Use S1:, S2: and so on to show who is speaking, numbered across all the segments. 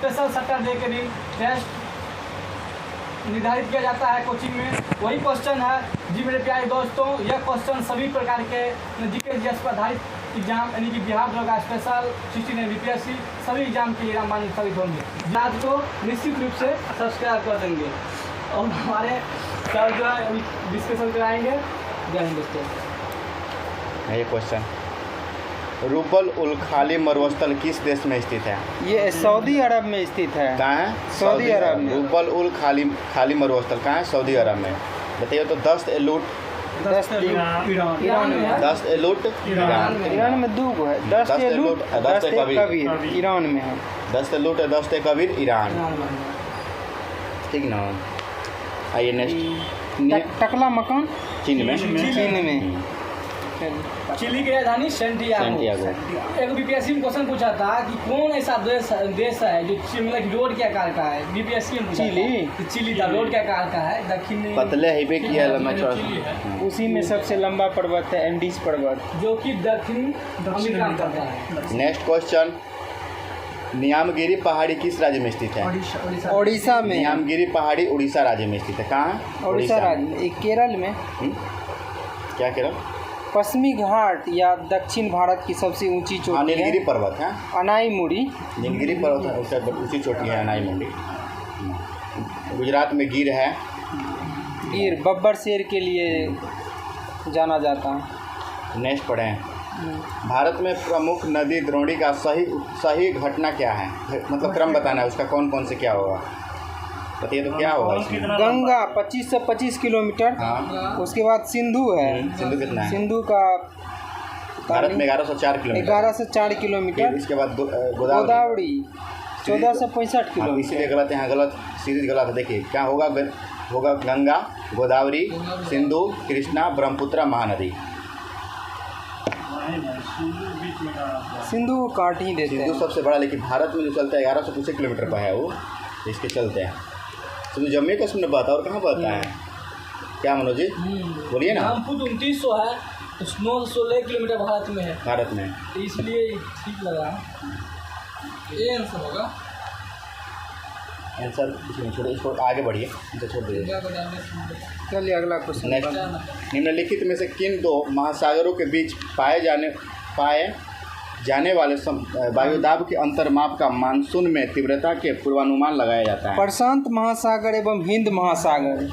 S1: Special Saturday के दिन test निर्धारित किया जाता है कोचिंग में। वही क्वेश्चन है जी मेरे प्यारे दोस्तों, यह क्वेश्चन सभी प्रकार के जीके जीएस पर आधारित एग्जाम यानी कि बिहार दरोगा स्पेशल 16 बीपीएससी सभी एग्जाम के लिए रामबाण साबित होंगे। आज को निश्चित रूप से सब्सक्राइब कर देंगे और हमारे सर जो है डिस्कशन कराएंगे। जय हिंद दोस्तों।
S2: ये क्वेश्चन, रूपल उल खाली मरुस्थल किस देश में स्थित है?
S3: ये सऊदी अरब में स्थित है।
S2: कहाँ है?
S3: सऊदी अरब में।
S2: रूपल उल खाली मरुस्थल कहाँ है? सऊदी अरब में। बताइए तो दस्त एलूट
S3: ईरान में है।
S2: दस्त एलूट
S3: ईरान में 2 गो है। दस्त एलूट दस्त कबीर ईरान में है।
S2: दस्त एलूट दस्त कबीर ईरान, ठीक ना। आइए नेक्स्ट,
S3: टकला मकान
S2: चीन में।
S3: चीन में।
S1: चिली की राजधानी सेंटियागो। एक बीपीएससी में क्वेश्चन पूछा था कि कौन ऐसा देश है जो मतलब रोड के आकार का है। बीपीएससी में पूछा चिली था, रोड के आकार का है, दक्षिण
S2: पतले हाईवे किया लंबा चौड़ा,
S3: उसी में सबसे लंबा पर्वत है एंडीज पर्वत,
S1: जो कि दक्षिण अमेरिका में पड़ता है।
S2: नेक्स्ट क्वेश्चन, नियामगिरी पहाड़ी किस राज्य में स्थित है?
S3: उड़ीसा में।
S2: नियामगिरी पहाड़ी उड़ीसा राज्य में स्थित है। कहाँ है?
S3: उड़ीसा राज्य में। एक केरल में।
S2: क्या केरल?
S3: पश्चिमी घाट या दक्षिण भारत की सबसे ऊंची चोटी है
S2: नीलगिरी पर्वत है।
S3: अनाईमुड़ी।
S2: नीलगिरी पर्वत है, उससे ऊंची चोटी है अनाईमुड़ी। गुजरात में गिर है।
S3: गिर बब्बर शेर के लिए जाना जाता है।
S2: नेक्स्ट पढ़ें, भारत में प्रमुख नदी द्रोणी का सही घटना क्या है? मतलब क्रम बताना है उसका, कौन कौन से क्या होगा बताइए तो क्या होगा इसमें?
S3: गंगा 25 से 25 किलोमीटर।
S2: हाँ।
S3: उसके बाद सिंधु है।
S2: सिंधु कितना है?
S3: सिंधु का
S2: भारत में 1104 किलोमीटर।
S3: 11 से 4 किलोमीटर।
S2: इसके बाद
S3: गोदावरी 1465 किलोमीटर।
S2: इसीलिए गलत है, यहाँ गलत सीरीज गलत है। देखिए क्या होगा, होगा गंगा, गोदावरी, सिंधु, कृष्णा, ब्रह्मपुत्र, महानदी।
S3: सिंधु काट ही देते हैं।
S2: सिंधु सबसे बड़ा, लेकिन भारत में जो चलता है 1125 किलोमीटर पर है वो, इसके चलते हैं। सिंधु जम्मू कश्मीर में बहता है और कहाँ बहता है? क्या मनोज जी बोलिए ना।
S1: ब्रह्मपुत्र 2900 है, 916 किलोमीटर भारत में है।
S2: भारत में
S1: इसलिए ठीक लगा। ये आंसर होगा।
S2: आंसर इसमें छोड़िए, इसको आगे बढ़िए, इसे छोड़ दीजिए।
S3: चलिए अगला क्वेश्चन।
S2: नेक्स्ट, निम्नलिखित में से किन 2 महासागरों के बीच पाए जाने वाले वायुदाब के अंतर्माप का मानसून में तीव्रता के पूर्वानुमान लगाया जाता है?
S3: प्रशांत महासागर एवं हिंद महासागर।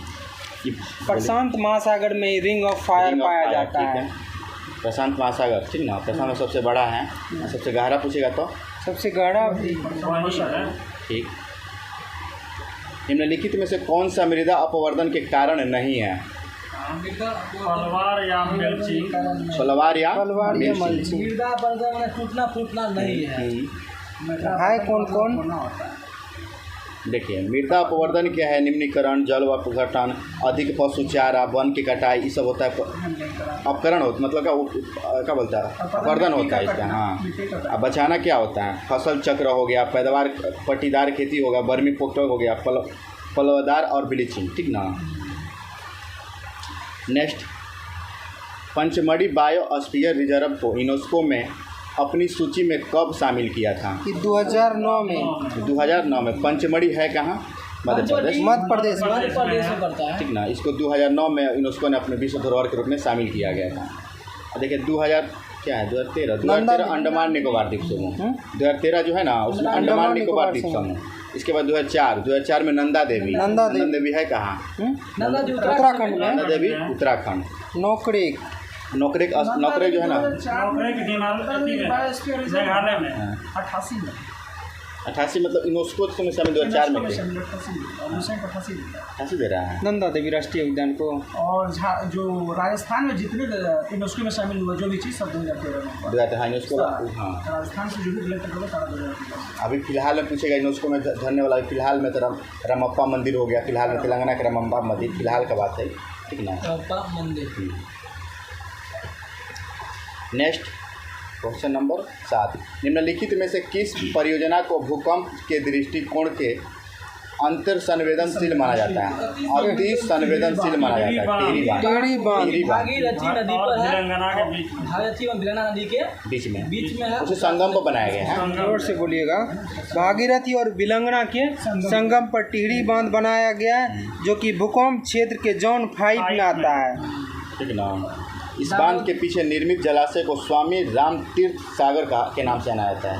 S3: प्रशांत महासागर में रिंग ऑफ फायर पाया जाता है।
S2: प्रशांत महासागर, ठीक ना। प्रशांत सबसे बड़ा है। सबसे गहरा पूछेगा तो
S3: सबसे गहरा
S2: ठीक। निम्नलिखित में से कौन सा मृदा अपवर्तन के कारण नहीं है?
S1: पलवार या मिर्ची।
S2: पलवार या
S3: मल्ची।
S1: मृदा अपवर्तन टूटना फूटना नहीं है।
S3: कौन कौन?
S2: देखिए मृदा अपवर्तन क्या है? निम्नीकरण, जल अपघटन, अधिक पशु चारा, वन की कटाई, ये सब होता है। अपकरण होता मतलब क्या बोलता है? अपवर्तन होता है इसका। हाँ। अब बचाना क्या होता है? फसल चक्र हो गया, पैदावार पट्टीदार खेती होगा, बर्मी पोक्टर हो गया, पलवदार और ब्लीचिंग, ठीक ना। नेक्स्ट, पंचमढ़ी बायोस्फीयर रिजर्व को यूनेस्को में अपनी सूची में कब शामिल किया था?
S3: 2009 में।
S2: 2009 में। पंचमढ़ी है कहाँ? मध्य प्रदेश
S1: में पड़ता है,
S2: ठीक ना। इसको 2009 में यूनेस्को ने अपने विश्व धरोहर के रूप में शामिल किया गया था। देखिए 2013 अंडमान निकोबार द्वीप समूह। 2013 जो है ना, उसमें अंडमान निकोबार द्वीप समूह। इसके बाद 2004 में नंदा देवी है कहाँ?
S3: उत्तराखंड में।
S2: नंदा देवी उत्तराखंड।
S3: नोकरेक
S2: जो है ना,
S1: मेघालय में
S2: 88 मतलब यूनेस्को में शामिल 2004 में 88 दे रहा है।
S3: नंदा देवी राष्ट्रीय उद्यान को।
S1: और जो राजस्थान में जितने यूनेस्को में शामिल हुआ जो भी चीज़ सब 2013
S2: यूनेस्को। हाँ,
S1: राजस्थान से जो भी रिलेटेड होगा सारा 2013।
S2: अभी फिलहाल में पूछेगा यूनेस्को में धरने वाला। फिलहाल में तो रामप्पा मंदिर हो गया। फिलहाल में तेलंगाना का रामप्पा मंदिर फिलहाल का बात है, ठीक ना।
S1: रामप्पा मंदिर।
S2: नेक्स्ट क्वेश्चन नंबर 7, निम्नलिखित में से किस परियोजना को भूकंप के दृष्टिकोण के अंतर संवेदनशील माना जाता है, अति संवेदनशील माना जाता है। टिहरी बांध,
S3: टिहरी बांध
S2: टिहरी बांध
S1: भागीरथी नदी पर है, भागीरथी और बिलना नदी के
S2: बीच में
S1: बीच में है।
S2: उसे संगम पर बनाया गया है।
S3: जोर से बोलिएगा। भागीरथी और बिलंगना के संगम पर टिहरी बांध बनाया गया है, जो कि भूकंप क्षेत्र के जोन 5 में आता है।
S2: ठीक ना। इस बांध के पीछे निर्मित जलाशय को स्वामी राम तीर्थ सागर के नाम से जाना जाता है।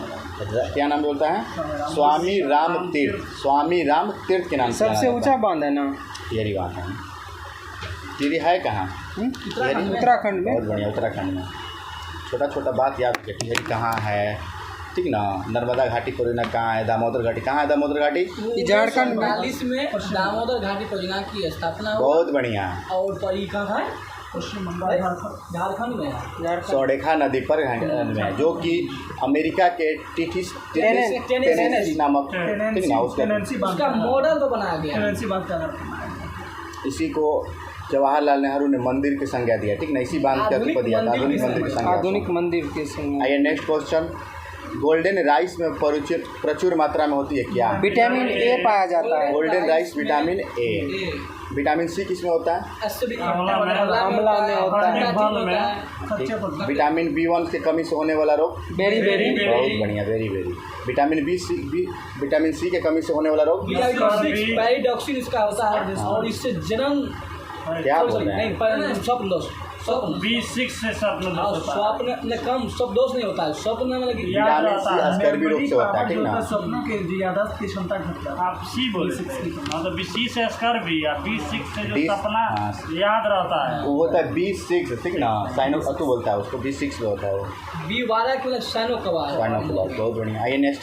S2: क्या नाम बोलता है? स्वामी राम तीर्थ के नाम से
S3: सबसे ऊंचा बांध है ना
S2: टिहरी बांध है। टिहरी है कहाँ?
S3: उत्तराखंड में।
S2: बहुत बढ़िया, उत्तराखंड में। छोटा छोटा बात याद रखिए, टिहरी कहाँ है, ठीक ना। नर्मदा घाटी परियोजना कहाँ है, दामोदर घाटी कहाँ है, दामोदर घाटी
S3: झारखंड में।
S1: 1949 में दामोदर घाटी परियोजना की स्थापना हुई।
S2: बहुत बढ़िया।
S1: और पर कहाँ है? पश्चिम बंगाल, झारखंड में है।
S2: सौडेखा नदी पर में, जो कि अमेरिका के टेनेसी नामक, ठीक ना,
S1: उसका मॉडल तो बनाया गया है।
S2: इसी को जवाहरलाल नेहरू ने मंदिर की संज्ञा दिया, ठीक ना। इसी बांध के ऊपर दिया था, आधुनिक मंदिर की संज्ञा।
S3: आधुनिक मंदिर के संग।
S2: आइए नेक्स्ट क्वेश्चन। गोल्डन राइस में प्रचुर मात्रा में होती है क्या?
S3: विटामिन ए पाया जाता है।
S2: Golden rice vitamin A. Vitamin C किसमें होता है?
S3: आंवला में होता है।
S2: विटामिन B1 की कमी से होने वाला रोग?
S3: वेरी
S2: बहुत बढ़िया, वेरी विटामिन सी के कमी से होने वाला रोग?
S1: पैराडॉक्सिन इसका होता है, और इससे जन्म
S2: क्या बोल रहे हैं?
S4: B6 से
S1: स्वप्न कम सब दोष नहीं होता है। स्वप्न मतलब कि
S2: विटामिन सी स्कर्वी रोग से होता है, ठीक ना।
S4: स्वप्नों के याददाश्त की क्षमता घटता है। आप सी बोल मतलब B6 से स्कर्वी या B6 से जो सपना याद रहता है
S2: वो होता है B6, ठीक ना। साइनो अतु बोलता है उसको, B6 में होता है वो।
S1: B12 के मतलब साइनो कबार।
S2: बहुत बढ़िया। आइए नेक्स्ट।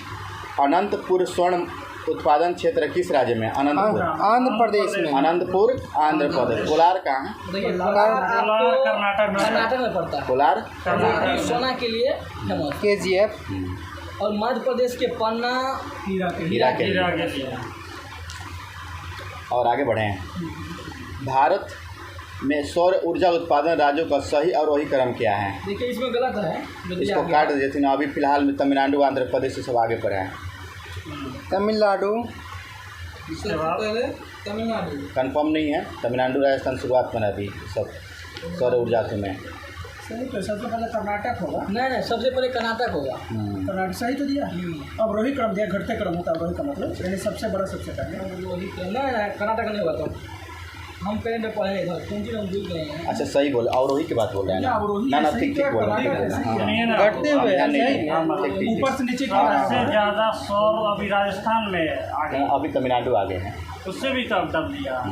S2: अनंतपुर स्वर्ण उत्पादन क्षेत्र किस राज्य में? अनंतपुर
S3: आंध्र प्रदेश में।
S2: अनंतपुर आंध्र प्रदेश। कोलार कहाँ है?
S1: कर्नाटक में पड़ता है।
S2: कोलार
S1: सोना के लिए फेमस।
S3: KGF।
S1: और मध्य प्रदेश के पन्ना
S2: हीरा के लिए। और आगे बढ़े हैं। भारत में सौर ऊर्जा उत्पादन राज्यों का सही अवरोही क्रम क्या है?
S1: देखिए इसमें गलत है,
S2: इसको काट देते ना। अभी फिलहाल में तमिलनाडु आंध्र प्रदेश से सब आगे पर है।
S3: तमिलनाडु
S1: तमिलनाडु
S2: कंफर्म नहीं है। तमिलनाडु राजस्थान शुरुआत में अभी सब सौर ऊर्जा में।
S4: सही तो सबसे पहले कर्नाटक होगा।
S1: नहीं, सबसे पहले कर्नाटक होगा।
S4: कर्नाटक सही तो दिया। अवरोही क्रम दिया, घटते क्रम होता है अवरोही का मतलब, यानी सबसे बड़ा सबसे पहले।
S1: नहीं, कर्नाटक नहीं होगा। तो हम कहीं पे पढ़े इधर क्योंकि हम भूल गए हैं।
S2: अच्छा सही बोले, अवरोही की बात बोल रहे हैं ना। ना ठीक बोल रहे हैं।
S3: घटते हुए
S4: ऊपर से नीचे सबसे ज़्यादा सौर अभी राजस्थान में आगे,
S2: अभी तमिलनाडु आगे हैं,
S4: उससे भी कम दम दिया।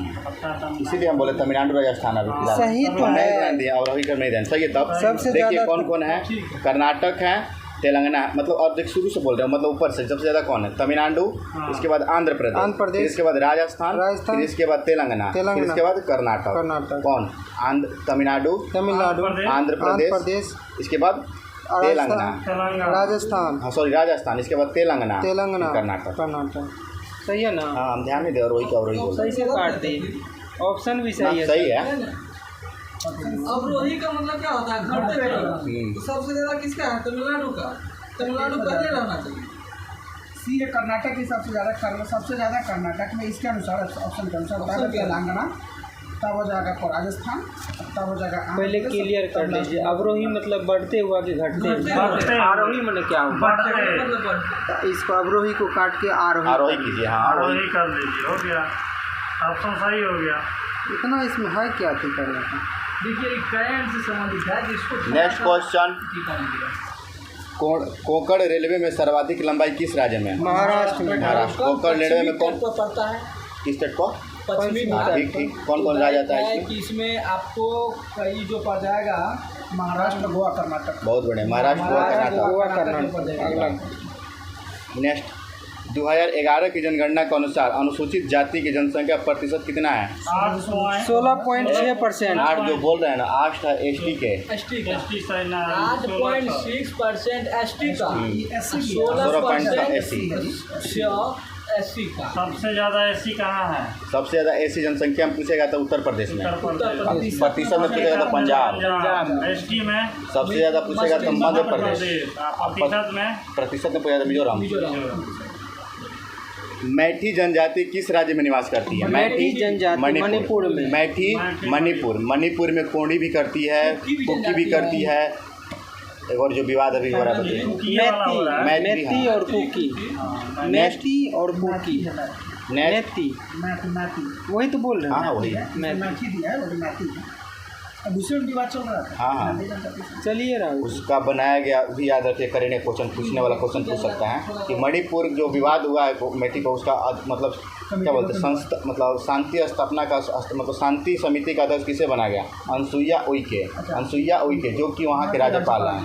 S2: इसीलिए हम बोले तमिलनाडु राजस्थान अभी फिलहाल
S3: सही तो है।
S2: अवरोही क्रम नहीं देना सही है। तब
S3: सबसे
S2: देखिए
S3: ज़्यादा
S2: कौन कौन है। कर्नाटक है, तेलंगाना मतलब, और देख शुरू से बोल रहे हो मतलब ऊपर से सबसे ज़्यादा कौन है? तमिलनाडु, इसके बाद आंध्र प्रदेश, फिर इसके बाद राजस्थान, फिर इसके बाद तेलंगाना, फिर इसके बाद कर्नाटक। कौन? तमिलनाडु, आंध्र प्रदेश, इसके बाद तेलंगाना,
S3: राजस्थान।
S2: हाँ सॉरी राजस्थान, इसके बाद तेलंगाना,
S3: कर्नाटक। सही है ना।
S2: हाँ हम ध्यान नहीं दे, रोही का रोही बोल
S3: सही से काट दी। ऑप्शन भी सही है।
S2: सही है।
S1: अवरोही का मतलब क्या होता है? घटते क्रम। सबसे ज़्यादा किसका है? तमिलनाडु का। तमिलनाडु पहले रहना चाहिए।
S4: सी है कर्नाटक की सबसे ज़्यादा कर्नाटक में। इसके अनुसार ऑप्शन के अनुसार होता है तेलंगाना, तब हो जाएगा को राजस्थान, तब हो जाएगा।
S3: पहले क्लियर कर लीजिए। अवरोही मतलब बढ़ते हुआ कि घटते? आरोही मतलब क्या होगा? इसको अवरोही को काट के आरोही
S2: कीजिए। हाँ
S4: आरोही कर लीजिए, हो गया। ऑप्शन सही हो गया।
S3: इतना इसमें है क्या थी करने का?
S1: देखिए करंट से संबंधित है जिसको।
S2: Next question. कोंकण रेलवे में सर्वाधिक लंबाई किस राज्य में?
S3: महाराष्ट्र में।
S2: कोंकण रेलवे में कौन
S1: पड़ता है?
S2: किस स्टेट को?
S1: पश्चिमी
S2: ठीक। कौन राज आता है इसमें?
S1: कि इसमें आपको कई जो पड़ जाएगा
S4: महाराष्ट्र, गोवा, कर्नाटक।
S2: बहुत बढ़िया। महाराष्ट्र, गोवा, कर्नाटक। नेक्स्ट 2011 की जनगणना के अनुसार अनुसूचित जाति की जनसंख्या प्रतिशत कितना है?
S3: 16.6%।
S2: 8 जो बोल रहे हैं ना, 8 है ST के।
S1: 8.6% ST का,
S2: 16%
S1: SC का।
S4: सबसे ज़्यादा SC कहाँ है?
S2: सबसे ज़्यादा SC जनसंख्या में पूछेगा तो उत्तर प्रदेश में। प्रतिशत में पूछेगा तो पंजाब।
S4: ST में
S2: सबसे ज़्यादा पूछेगा तो मध्य प्रदेश।
S4: प्रतिशत में
S2: पूछेगा तो मिजोरम। मैठी जनजाति किस राज्य में निवास करती है?
S3: मैठी जनजाति मणिपुर में।
S2: मैठी मणिपुर में कोंडी भी करती है, कुकी भी करती है। एक और जो विवाद अभी हो रहा था
S3: मैती और कुकी, मैठी और कुकी, मैती वही तो बोल रहे हैं।
S2: हाँ वही
S4: मैथी दिया है, वो मैथी है। अब दूसरे उनकी बात चल रहा था।
S2: हाँ
S3: चलिए राहुल,
S2: उसका बनाया गया भी याद रखिए, करेंगे क्वेश्चन पूछने वाला क्वेश्चन पूछ सकता है कि मणिपुर जो विवाद हुआ है मैठी को, उसका मतलब क्या बोलते हैं मतलब शांति स्थापना का मतलब शांति समिति का अध्यक्ष किसे बना गया? अनसुईया उइके जो कि वहाँ के राज्यपाल हैं।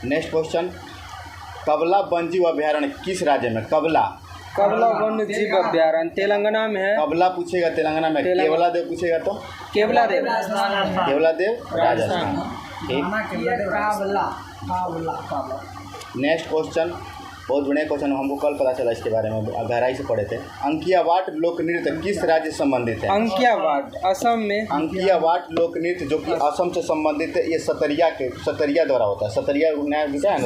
S2: नेक्स्ट क्वेश्चन, कबला वन्यजीव अभ्यारण्य किस राज्य में?
S3: कबला वन्यजीव अभ्यारण्य तेलंगाना में है।
S2: कबला पूछेगा तेलंगाना में, केवला देव पूछेगा तो
S3: केवला देव
S2: राजस्थान। ठीक। नेक्स्ट क्वेश्चन बहुत बढ़िया क्वेश्चन, हमको कल पता चला इसके बारे में, गहराई से पढ़े थे। अंकिया वाट लोक नृत्य किस राज्य से संबंधित है?
S3: अंकिया वाट असम में।
S2: अंकिया वाट लोक नृत्य जो कि असम से संबंधित है, ये सतरिया द्वारा होता है। सतरिया नया विषय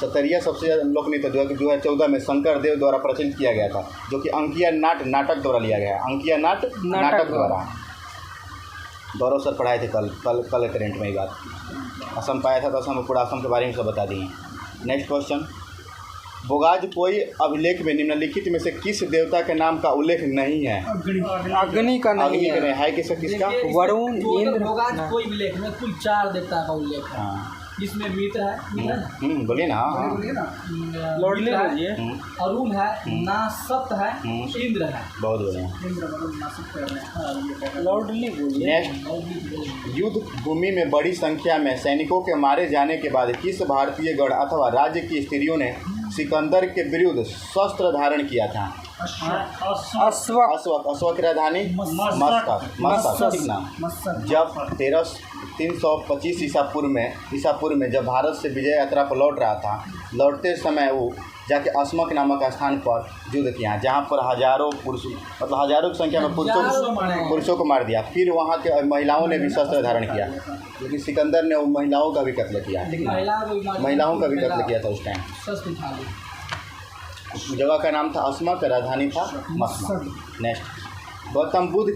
S2: सतरिया सबसे ज़्यादा लोक नृत्य 2014 में शंकर देव द्वारा प्रचलित किया गया था, जो कि अंकिया नाटक द्वारा लिया गया है। अंकिया नाटक द्वारा गौरव सर पढ़ाए थे कल करेंट में ये बात। असम पाया था तो असम पूरा असम के बारे में सब बता दिए। नेक्स्ट क्वेश्चन, बोगाजपोई अभिलेख में निम्नलिखित में से किस देवता के नाम का उल्लेख नहीं है?
S3: अग्नि का नहीं
S2: है किसका?
S3: वरुण, इंद्र।
S1: बोगाजपोई अभिलेख में कुल 4 देवता का उल्लेख है। जिसमें मित्र है,
S2: बोलिए ना,
S3: लॉर्डली बोलिए,
S1: अरुण है, नासत है, इंद्र है।
S2: बहुत बढ़िया,
S3: लॉर्डली बोलिए।
S2: नेक्स्ट, युद्ध भूमि में बड़ी संख्या में सैनिकों के मारे जाने के बाद किस भारतीय गढ़ अथवा राज्य की स्त्रियों ने सिकंदर के विरुद्ध शस्त्र धारण किया था? अश्वक राजधानी मस्कत। जब 325 ईसा पूर्व में जब भारत से विजय यात्रा पर लौट रहा था, लौटते समय वो जाके अस्मक नामक स्थान पर युद्ध किया, जहाँ पर हजारों की संख्या में पुरुषों को मार दिया। फिर वहाँ के महिलाओं ने भी शस्त्र धारण किया, लेकिन सिकंदर ने वो महिलाओं का भी कत्ल किया था उस टाइम। जगह का नाम था अस्मक, राजधानी था मस्कत। नेक्स्ट, गौतम बुद्ध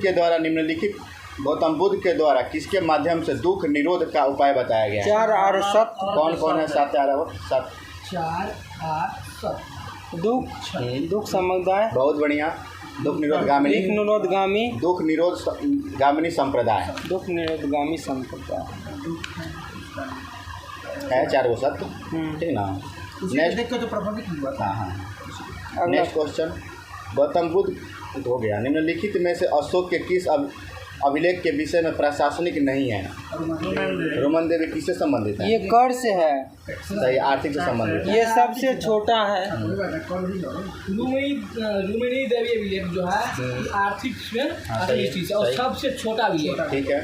S2: के द्वारा किसके माध्यम से दुख निरोध का उपाय बताया गया?
S3: 4 और 7
S2: कौन है? 7
S3: दुख समुदाय।
S2: बहुत बढ़िया। दुख निरोधगामी संप्रदाय है 4 वो सत्य, ठीक ना? नेक्स्ट
S4: तो प्रभावित हुआ था।
S2: हाँ। नेक्स्ट क्वेश्चन, गौतम बुद्ध हो गया। निम्नलिखित में से अशोक के किस अभिलेख के विषय में प्रशासनिक नहीं है? रोमन देवी किससे संबंधित है?
S3: ये कर से है,
S2: सही, आर्थिक से संबंधित है।
S3: ये सबसे छोटा है।
S1: रुक्मिणी देवी अभिलेख जो है आर्थिक से और सबसे छोटा अभिलेख,
S2: ठीक है,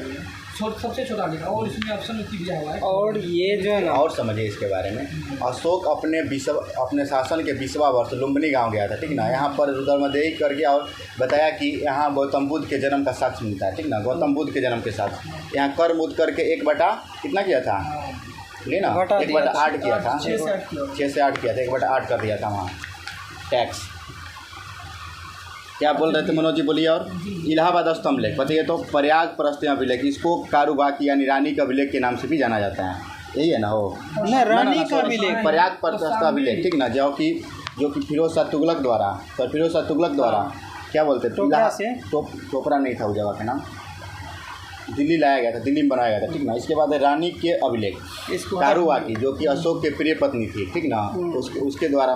S1: सबसे छोटा अभिलेख। और इसमें ऑप्शन दिया हुआ है।
S3: और ये जो है ना,
S2: और समझिए इसके बारे में। अशोक अपने शासन के 20वां वर्ष लुम्बिनी गांव गया था, ठीक ना? यहाँ पर रुद्रमदेही करके और बताया कि यहाँ गौतम बुद्ध के जन्म का साक्ष्य मिलता है, ठीक ना? गौतम बुद्ध के जन्म के साथ यहाँ कर मुद करके 1/, कितना किया था? नहीं ना, 1/8 किया था, 6 से 8 किया था, 1/8 कर दिया था वहाँ टैक्स। क्या बोल रहे थे मनोज जी, बोलिए। और इलाहाबाद स्तंभ लेख बताइए तो, प्रयाग प्रस्थ अभिलेख, इसको कारूबाकी यानी रानी का अभिलेख के नाम से भी जाना जाता है, यही है ना? हो
S3: ना, रानी का अभिलेख,
S2: प्रयाग प्रस्थ अभिलेख, ठीक ना? जो कि फिरोज शाह तुगलक द्वारा क्या बोलते थे, टोपरा नहीं था वो जगह का नाम, दिल्ली लाया गया था, दिल्ली में बनाया गया था, ठीक ना? इसके बाद रानी के अभिलेख, कारूबाकी जो कि अशोक के प्रिय पत्नी थी, ठीक ना? उसके द्वारा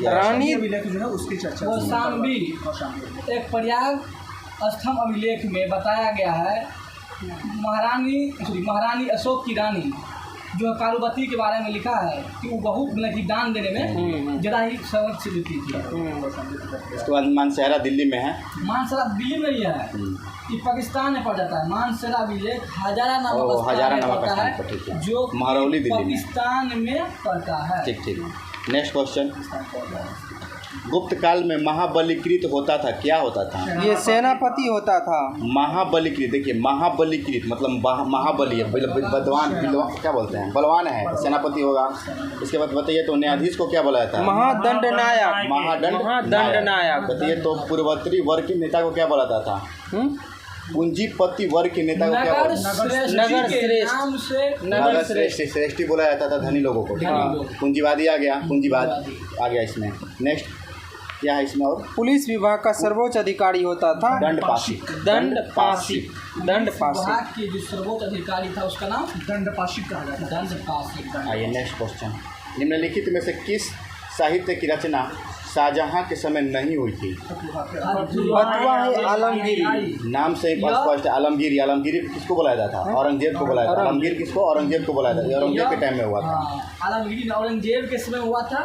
S3: रानी
S4: अभिलेख जो है उसकी चर्चा।
S1: कौशाम्बी एक प्रयाग स्तंभ अभिलेख में बताया गया है, महारानी अशोक की रानी जो कारूबाकी के बारे में लिखा है कि वो बहुत मतलब कि दान देने में ज़्यादा ही समर्थ थी।
S2: उसके बाद मानसहरा दिल्ली में है।
S1: मानसहरा दिल्ली में ही है, ये पाकिस्तान में पड़ जाता है। मानसहरा अभिलेख हजारा नामक स्थान है जो
S2: महरौली दिल्ली
S1: पाकिस्तान में पड़ता है।
S2: ठीक। नेक्स्ट क्वेश्चन, गुप्त काल में महाबलीकृत होता था, क्या होता था?
S3: ये सेनापति होता था।
S2: महाबलीकृत, देखिए महाबलीकृत मतलब महाबली है, बलवान, क्या बोलते हैं, बलवान है, सेनापति होगा। इसके बाद बताइए तो न्यायाधीश को क्या बोला जाता है?
S3: महादंडनायक।
S2: महादंडनायक। बताइए तो पूर्वोत्तरी वर्ग के नेता को क्या बोला जाता था? पूंजीपति वर्ग के नेता को क्या बोला?
S3: नगर श्रेष्ठ।
S2: नगर श्रेष्ठ, श्रेष्ठी बोला जाता था धनी लोगों को, ठीक है। पूंजीवादी आ गया, पूंजीवाद आ गया इसमें। नेक्स्ट क्या है इसमें? और
S3: पुलिस विभाग का सर्वोच्च अधिकारी होता था
S2: दंडपाशिक।
S1: विभाग के जो सर्वोच्च अधिकारी था उसका नाम
S4: दंडपाशिक कहा जाता है।
S1: दंडपाशिक।
S2: आइए नेक्स्ट क्वेश्चन। निम्नलिखित में से किस साहित्य की रचना शाहजहां के समय नहीं हुई थी?
S3: फतवा है आलमगीरी।
S2: नाम से ही स्पष्ट है, आलमगीरी। आलमगीरी किसको बुलाया जाता था? औरंगजेब को बुलाया था। आलमगीर किसको? औरंगजेब को बुलाया था। ये औरंगजेब के टाइम में हुआ था।
S1: आलमगीरी औरंगजेब के समय हुआ था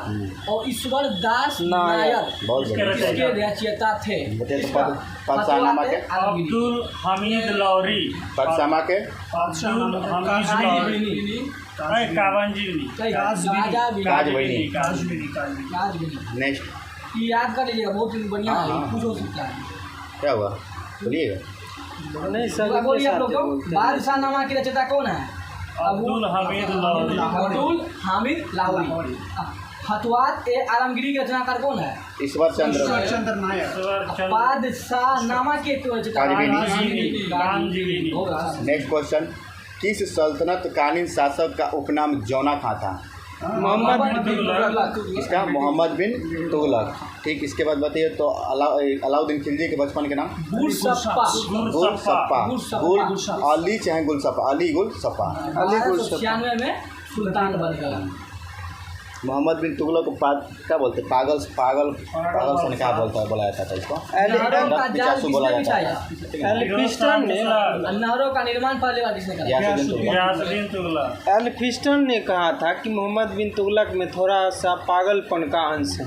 S1: और ईश्वर दास नायर
S2: बहुत बढ़िया।
S1: इसके रचयिता थे।
S2: बताइए तो पादशाहनामा के?
S5: अब्दुल हमीद लौरी।
S2: पादशाहनामा के? नेक्स्ट
S1: याद कर लीजिएगा, बहुत बढ़िया है, कुछ हो सकता है।
S2: क्या हुआ बोलिएगा?
S3: नहीं
S1: बोलिए आप लोग। बादशाहनामा की रचयिता कौन है?
S5: अब्दुल हमीद लौरी।
S1: अब्दुल हामिद लाहौरी। फतवात ए आलमगीरी के रचनाकार कौन है?
S2: ईश्वर
S4: चंद्र नायक।
S1: बादशाहनामा के
S2: नेक्स्ट क्वेश्चन। किस सल्तनत कालीन शासक का उपनाम जौना खां था?
S3: मोहम्मद बिन तुगलक।
S2: इसका मोहम्मद बिन तुगलक। ठीक, इसके बाद बताइए तो अलाउद्दीन खिलजी के बचपन के नाम?
S1: गुलसप्पा।
S2: गुल अली चाहे गुलसप्पा? अली गुलसप्पा।
S1: 1896 में सुल्तान बन गया।
S2: मोहम्मद बिन तुगलक को क्या बोलते हैं? पागल से क्या बोलता है, बोला जाता था इसको? पिचासू बोला जाता है।
S3: एल्फिस्टन ने
S1: नहरों का निर्माण पहले बार किसने करा?
S5: गियासुद्दीन तुगलक।
S3: एल्फिस्टन ने कहा था कि मोहम्मद बिन तुगलक में थोड़ा सा पागलपन का अंश है।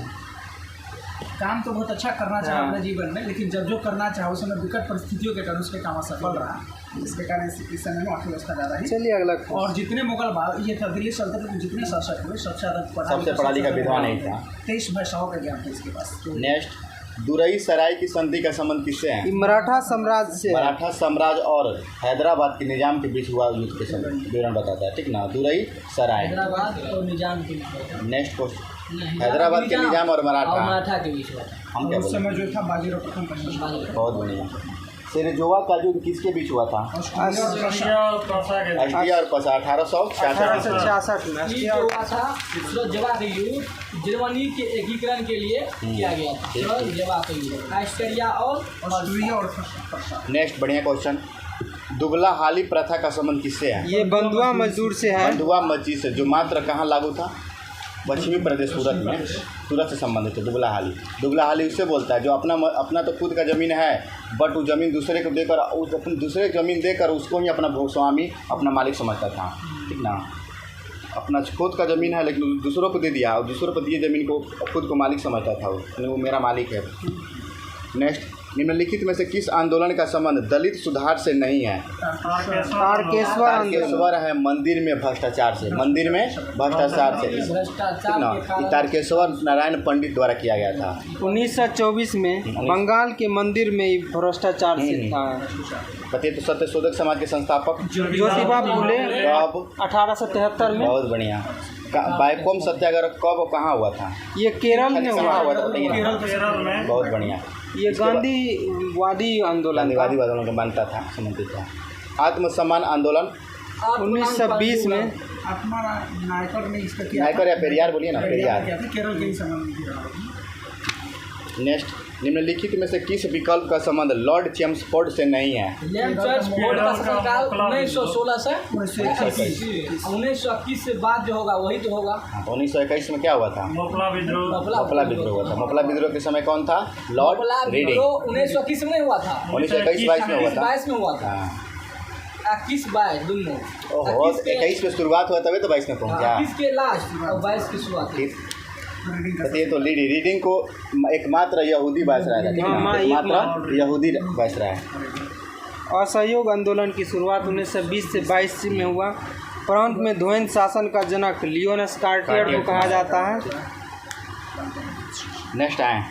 S4: काम तो बहुत अच्छा करना चाहा अपने जीवन में, लेकिन जब जो करना चाहा उस समय विकट परिस्थितियों के कारण उसके काम असफल रहा, इसके कारण इस समय में अर्थव्यवस्था ज़्यादा ही।
S3: चलिए अगला।
S4: और जितने मुगल ये था दिल्ली सल्तनत में जितने शासक हुए सबसे
S2: पढ़ा लिखा विद्वान नहीं था।
S4: 23 भाषाओं का ज्ञान था इसके पास।
S2: नेक्स्ट, दुरई सराय की संधि का संबंध किससे है?
S3: मराठा साम्राज्य से।
S2: मराठा साम्राज्य और हैदराबाद के निजाम के बीच हुआ युद्ध के समय विवरण बताता है, ठीक ना? दुरई सराय
S1: हैदराबाद और निजाम के बीच।
S2: Next question. हैदराबाद के निजाम और मराठा
S1: के बीच हुआ।
S2: हम क्या
S4: उस
S2: बोले?
S4: समय जो था बाजीराव प्रथम का।
S2: बहुत बढ़िया। सिरजोवा का युद्ध किसके बीच हुआ था?
S5: ऑस्ट्रिया और प्रसा के।
S2: ऑस्ट्रिया और प्रसा 1866 में।
S1: ये जो हुआ था सिरजोवा का युद्ध जर्मनी के एकीकरण के लिए किया गया था। सिरजोवा का युद्ध ऑस्ट्रिया और
S4: प्रसा।
S2: नेक्स्ट बढ़िया क्वेश्चन। दुबला हाली प्रथा का संबंध किससे है?
S3: ये बंधुआ मजदूर से है।
S2: बंधुआ मस्जिद से, जो मात्र कहाँ लागू था? पश्चिमी प्रदेश सूरत में। सूरत से संबंधित है दुबला हाली। दुबला हाली उससे बोलता है जो अपना तो खुद का ज़मीन है, बट वो ज़मीन दूसरे को देकर दूसरे ज़मीन देकर उसको ही अपना भूस्वामी, अपना मालिक समझता था, ठीक ना? अपना खुद का ज़मीन है लेकिन दूसरों को दे दिया और दूसरों को दिए ज़मीन को खुद को मालिक समझता था, वो मेरा मालिक है। नेक्स्ट, निम्नलिखित में से किस आंदोलन का संबंध दलित सुधार से नहीं है? तारकेश्वर है मंदिर में भ्रष्टाचार से। मंदिर में भ्रष्टाचार से, ठीक ना? तारकेश्वर नारायण पंडित द्वारा किया गया था
S3: 1924 में बंगाल के मंदिर में भ्रष्टाचार से था।
S2: बताइए तो सत्यशोधक समाज के संस्थापक
S3: ज्योतिबा फुले।
S2: कब?
S3: 1873 में।
S2: बहुत बढ़िया। बाइकोम सत्याग्रह कब और कहाँ हुआ था?
S3: ये केरल में हुआ
S2: था।
S5: केरल में।
S2: बहुत बढ़िया।
S3: ये गांधीवादी आंदोलन
S2: गांधीवादी आंदोलन का बनता था, संबंधित था। आत्मसम्मान आंदोलन
S3: 1920 में।
S4: नायकर ने इसका किया।
S2: नायकर या पेरियार बोलिए ना, पेरियार।
S4: केरल के ही संबंध।
S2: नेक्स्ट, निम्नलिखित में से किस विकल्प का संबंध लॉर्ड चेम्सफोर्ड से नहीं है?
S1: चेम्सफोर्ड का शासनकाल 1916 से 1921 से बाद जो होगा वही तो होगा।
S2: 1921 में क्या हुआ था?
S5: मोपला विद्रोह।
S2: मोपला विद्रोह हुआ था। मोपला विद्रोह के समय कौन था? Lord reading.
S1: 1921 में नहीं हुआ था,
S2: 1921-22 में हुआ था।
S1: 22 में हुआ था। 21-22 दोनों।
S2: ओहो, 21 में शुरुआत हुआ तभी तो 22 में पहुंचा।
S1: 21 के लास्ट और 22 की शुरुआत।
S2: ये तो रीडिंग को एकमात्र यहूदी वायसराय था, ठीक ना? एकमात्र यहूदी वायसराय।
S3: असहयोग आंदोलन की शुरुआत 1920 से 22 में हुआ। प्रांत में ध्वंस शासन का जनक लियोनस कार्टियर को कहा जाता है।
S2: नेक्स्ट आए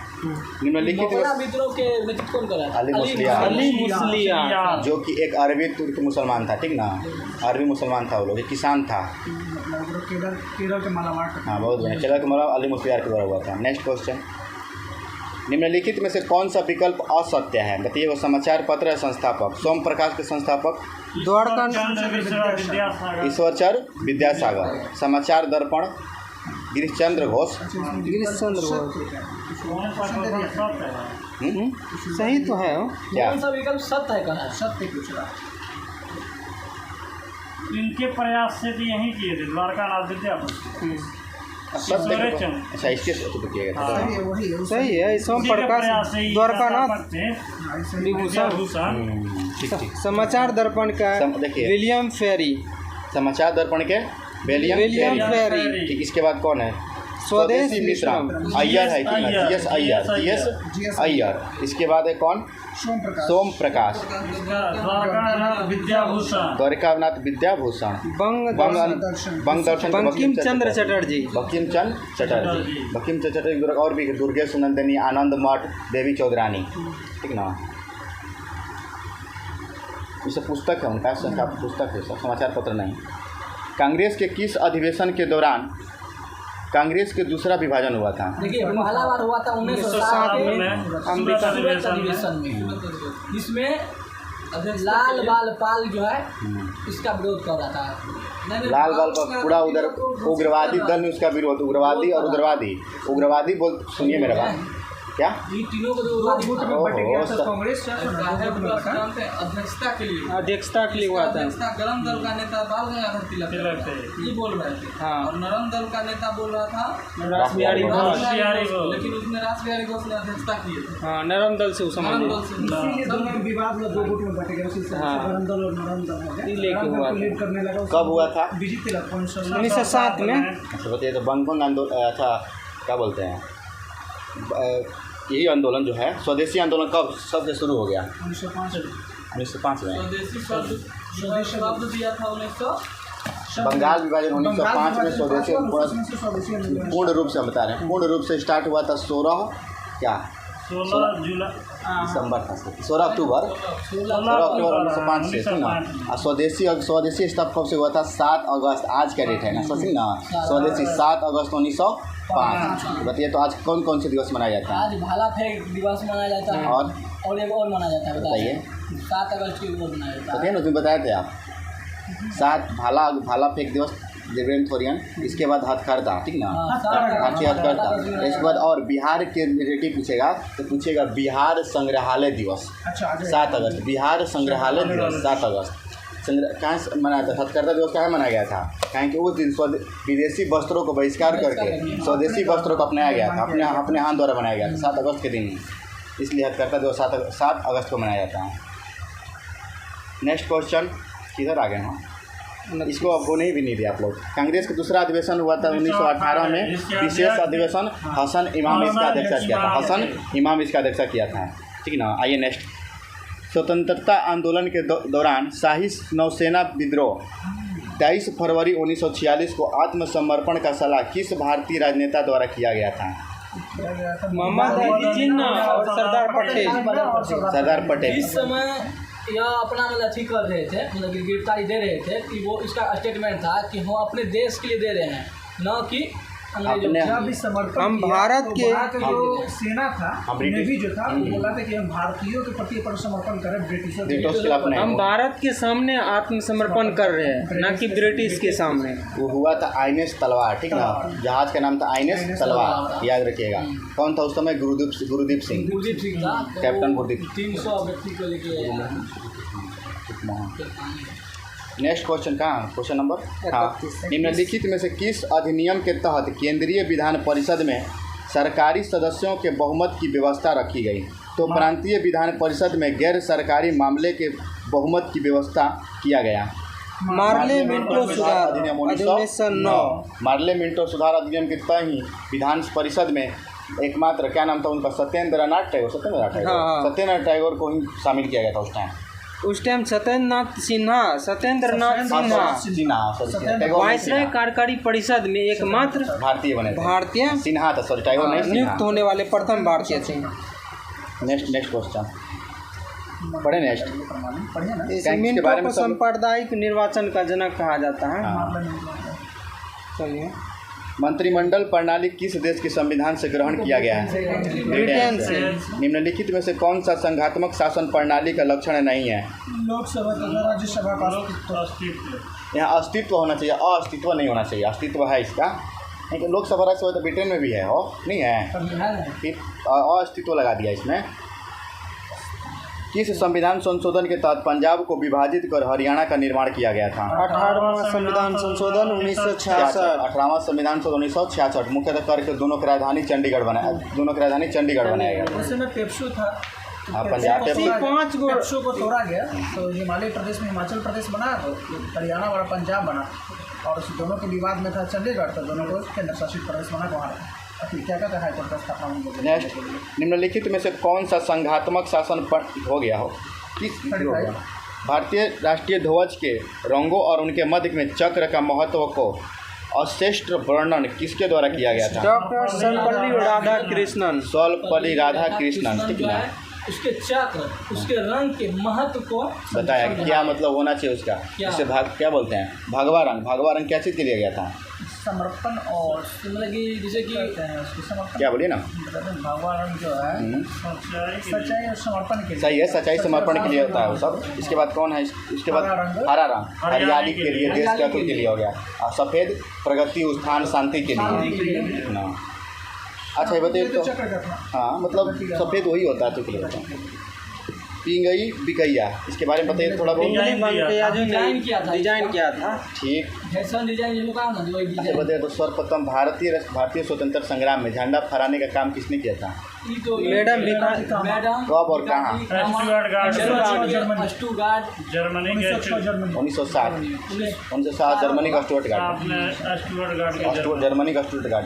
S2: निम्नलिखित
S1: मकरा
S2: में
S1: विद्रोह के नेतृत्व कौन करा?
S2: अली मुस्लियार,
S3: अली मुस्लियार
S2: जो कि एक अरबी तुर्क मुसलमान था, ठीक ना, अरबी मुसलमान था वो लोग, एक किसान था।
S4: मतलब केरल के मालाबार का
S2: हाँ बहुत बढ़िया, चलो तुम्हारा अली मुस्लियार के द्वारा हुआ था। नेक्स्ट क्वेश्चन, निम्नलिखित में से कौन सा विकल्प असत्य है? बताइए। वो समाचार पत्र है संस्थापक, सोम प्रकाश के संस्थापक
S3: द्वारका
S5: विद्यासागर
S2: ईश्वरचर विद्यासागर, समाचार दर्पण गिरीशचंद्र घोष।
S3: गिरीशचंद्र घोष।
S5: कौन सा क्वेश्चन सत्य है?
S3: सही तो है वो।
S2: क्या
S1: कौन सा विकल्प सत्य है कहा?
S4: सत्य पूछ रहा
S5: इनके प्रयास से तो यही किए थे द्वारकानाथ विद्यापति।
S2: सत्य
S5: ईश्वरचंद्र।
S2: के- अच्छा इसके तो किया गया था।
S4: सही है वही है
S3: सही है। सोम
S5: उसी के
S3: प्रकाश
S5: प्रयास से ही
S3: द्वारकानाथ
S5: स्थापक थे
S3: विभूषण।
S5: विद्याभूषण।
S2: ठीक ठीक।
S3: समाचार दर्पण का
S2: देखिए।
S3: विलियम फेरी।
S2: समाचार दर्पण के विलियम
S3: विलियम
S2: फेरी।
S3: फेरी।
S2: ठीक, इसके बाद कौन है?
S3: स्वदेश
S2: मिश्रा
S3: मिश्रा।
S2: अय्यर है,
S5: अय्यर।
S2: GS Iyer, GS Iyer. इसके बाद है कौन?
S4: सोम प्रकाश
S2: सोम प्रकाश,
S5: द्वारकानाथ विद्याभूषण।
S2: द्वारकानाथ विद्याभूषण,
S3: बंग
S2: बंग दर्शन
S3: बंकिम चंद्र चटर्जी।
S2: बंकिम चंद्र चटर्जी, बंकिम चंद्र चटर्जी। और भी दुर्गेश नंदिनी, आनंद मठ, देवी चौधरानी, ठीक ना। इसे पुस्तक है उनका, संख्या पुस्तक है, सब समाचार पत्र नहीं। कांग्रेस के किस अधिवेशन के दौरान कांग्रेस के दूसरा विभाजन हुआ था?
S1: देखिए पहला बार हुआ था 1907 में
S5: अमृत
S1: सूरत अधिवेशन में, जिसमें लाल बाल पाल जो है इसका विरोध कर रहा था।
S2: लाल बाल पर पूरा उधर उग्रवादी दल ने उसका विरोध, उग्रवादी और उग्रवादी बोल, सुनिए मेरा बात। क्या?
S1: ये तीनों को जो
S4: बट गया था
S2: ओहो,
S4: कांग्रेस
S1: अध्यक्षता के लिए
S3: अध्यक्षता के लिए हुआ था।
S6: गरम दल का नेता बाल गंगाधर तिलक
S5: तिलक थे।
S6: ये बोल रहे थे
S3: हाँ।
S6: और नरम दल का नेता बोल रहा था
S3: रासबिहारी घोष।
S5: रासबिहारी घोष।
S6: लेकिन उसमें रासबिहारी घोष ने अध्यक्षता किए थे
S3: हाँ, नरम दल से
S6: नरम
S3: संबंधित।
S6: दल से
S4: इसीलिए दोनों में विवाद में दो गुट में बट गया, उसी से
S3: हाँ।
S4: गरम दल और नरम दल हो गया।
S3: ये लेके
S4: गरम दल
S3: हुआ
S4: को
S3: था।
S4: लीड करने लगा
S2: कब हुआ था?
S4: बीजी तिलक
S3: 1907 में।
S2: अच्छा बताइए। तो बंग आंदोलन, अच्छा क्या बोलते हैं, यही आंदोलन जो है स्वदेशी आंदोलन कब सबसे शुरू हो गया? 1905 में।
S6: स्वदेशी शब्द दिया था 1900
S2: बंगाल विभाजन 1905 में स्वदेशी पूर्ण रूप से हम बता रहे हैं, पूर्ण रूप से स्टार्ट हुआ था 16 क्या
S5: 16 जुलाई
S2: दिसंबर था, 16 अक्टूबर 1905 से सुना। और स्वदेशी स्टाफ कब से हुआ था? 7 अगस्त, आज का डेट है ना, सोचिए ना, स्वदेशी 7 अगस्त 1905। बताइए तो आज कौन कौन से दिवस मनाया जाता है?
S1: आज भाला फेंक दिवस मनाया जाता है और एक और मनाया जाता है,
S2: बताइए।
S1: 7 अगस्त को और मनाया जाता है।
S2: बताइए ना, तुम बताए थे आप। 7 भाला फेंक दिवस देवेंद्र, इसके बाद हथकरघा, ठीक ना, हाथी हथकरघा। इसके बाद और बिहार के रिलेटिव पूछेगा तो पूछेगा बिहार संग्रहालय दिवस 7 अगस्त, बिहार संग्रहालय दिवस 7 अगस्त। कहाँ से मनाया था? हथकरघा दिवस कहाँ मनाया गया था? कहें कि उस दिन विदेशी वस्त्रों को बहिष्कार करके स्वदेशी वस्त्रों को अपनाया गया था, अपने हाथ द्वारा बनाया गया था 7 अगस्त के दिन, इसलिए हथकरघा दिवस 7 अगस्त को मनाया जाता है। नेक्स्ट क्वेश्चन, किधर आ गए हम? इसको अब होने भी नहीं दिया आप लोग। कांग्रेस का दूसरा अधिवेशन हुआ था 1918 में, विशेष अधिवेशन हसन इमाम इसका अध्यक्षता किया था, हसन इमाम इसका अध्यक्षता किया था, ठीक ना। आइए नेक्स्ट, स्वतंत्रता आंदोलन के दौरान शाही नौसेना विद्रोह 23 फरवरी 1946 को आत्मसमर्पण का सलाह किस भारतीय राजनेता द्वारा किया गया था?
S3: मोहम्मद अली जिन्ना और सरदार पटेल।
S2: सरदार पटेल।
S1: इस समय यह अपना मतलब अथी कर रहे थे, मतलब कि गिरफ्तारी दे रहे थे कि वो इसका स्टेटमेंट था कि हम अपने देश के लिए दे रहे हैं, न कि अंग्रेजों
S4: जब भी समर्पण
S3: हम
S4: किया,
S3: भारत
S4: तो
S3: के-
S4: वहाँ का जो सेना था,
S2: ब्रिटिश-
S4: नेवी जो था, वो बोला था कि हम भारतीयों के प्रति अपन समर्पण करें, ब्रिटिशों के
S2: ब्रिटिश के खिलाफ नहीं।
S3: हम भारत के सामने आत्मसमर्पण कर रहे हैं, न कि ब्रिटिश के सामने।
S2: वो हुआ था आईएनएस तलवार, ठीक ना, जहाज का नाम था आईएनएस तलवार, याद रखिएगा। कौन था उस समय? गुरुदीप सिंह,
S1: गुरदीप सिंह था, तो
S2: कैप्टन
S1: वो
S2: गुरदीप।
S1: 300 व्यक्ति को लेके
S2: नेक्स्ट क्वेश्चन कहाँ? क्वेश्चन नंबर हाँ, निम्नलिखित में से किस अधिनियम के तहत केंद्रीय विधान परिषद में सरकारी सदस्यों के बहुमत की व्यवस्था रखी गई? तो प्रांतीय विधान परिषद में गैर सरकारी मामले के बहुमत की व्यवस्था किया गया।
S3: मार्ले मिंटो सुधार
S2: अधिनियम
S3: 1909।
S2: मार्ले मिंटो सुधार अधिनियम के तहत ही विधान परिषद में एकमात्र क्या नाम था उनका? सत्येंद्रनाथ टैगोर,
S3: हाँ।
S2: सत्येंद्रनाथ टैगोर को ही शामिल किया गया था उस टाइम।
S3: उस टाइम सत्येंद्र नाथ सिन्हा
S2: सिन्हा
S3: वायसराय कार्यकारी परिषद में एकमात्र
S2: भारतीय बने थे।
S3: भारतीय
S2: सिन्हा था, सॉरी टैगोर नहीं, सिन्हा।
S3: नियुक्त होने वाले प्रथम भारतीय थे।
S2: नेक्स्ट क्वेश्चन पढ़े। नेक्स्ट
S4: पढ़िए ना।
S3: इस
S2: के
S3: मिंटो
S2: बारे में
S3: को
S2: सब-
S3: सांप्रदायिक निर्वाचन का जनक कहा जाता है।
S2: हाँ।
S3: चलिए,
S2: मंत्रिमंडल प्रणाली किस देश के संविधान से ग्रहण किया गया है?
S3: ब्रिटेन से।
S2: निम्नलिखित में से कौन सा संघात्मक शासन प्रणाली का लक्षण नहीं है?
S4: लोकसभा तथा राज्यसभा का अस्तित्व।
S5: अस्तित्व
S2: यहाँ अस्तित्व होना चाहिए, अस्तित्व नहीं होना चाहिए। अस्तित्व है इसका, लेकिन लोकसभा राज्यसभा तो ब्रिटेन में भी है, हो नहीं है, फिर अस्तित्व लगा दिया इसमें। किस संविधान संशोधन के तहत पंजाब को विभाजित कर हरियाणा का निर्माण किया गया था?
S3: 18वां संविधान संशोधन 1966।
S2: 18वां संविधान संशोधन 1966 मुख्यतः करके दोनों की राजधानी चंडीगढ़ बनाया गया।
S4: उस समय पेप्सू था।
S2: हाँ, पंजाब
S4: पेप्सू
S2: पेप्सू।
S4: को 5 पेप्सू को तोड़ा गया तो हिमालय प्रदेश में हिमाचल प्रदेश बना, तो हरियाणा वाला पंजाब बना, और उस दोनों के विवाद में था चंडीगढ़, तो दोनों को केंद्र शासित प्रदेश बना। वहाँ क्या कहते हैं, हाईकोर्ट का स्थापना हुई।
S2: नेक्स्ट, निम्नलिखित में से कौन सा संघात्मक शासन हो गया हो? भारतीय राष्ट्रीय ध्वज के रंगों और उनके मध्य में चक्र का महत्व को अश्रेष्ठ वर्णन किसके द्वारा किया गया था?
S3: डॉक्टर सर्वपल्ली राधाकृष्णन।
S2: सर्वपल्ली राधाकृष्णन, ठीक ना?
S1: उसके चक्र, उसके रंग के महत्व को
S2: बताया क्या मतलब होना चाहिए उसका। इसे क्या बोलते हैं? भगवा रंग क्या चीज़ के लिए गया था?
S4: समर्पण, और
S1: मतलब कि जैसे कि
S4: उसके समर्पण,
S2: क्या बोलिए ना।
S4: भगवान जो है सच्चाई और समर्पण के लिए।
S2: सही है, सच्चाई समर्पण के लिए होता है वो सब। इसके बाद कौन है? इसके बाद हरा रंग हरियाली के लिए, देश के हित के लिए हो गया। और सफ़ेद प्रगति, उत्थान, शांति के लिए ना। अच्छा, ये बताइए तो। हाँ, मतलब सफ़ेद वही होता है, तो के लिए होता है। पिंगई बिकैया, इसके बारे में बताइए थोड़ा बहुत।
S1: डिजाइन किया था।
S2: ठीक,
S1: फैशन डिजाइन जो कहा ना, जो
S2: अच्छा बताइए तो। सर्वप्रथम भारतीय स्वतंत्रता संग्राम में झंडा फहराने का काम किसने किया था?
S3: मैडम
S2: कब और कहाँ?
S5: जर्मनी के
S2: 1960 जर्मनी का स्टुअर्टगार्ड। जर्मनी का स्टुअर्टगार्ड।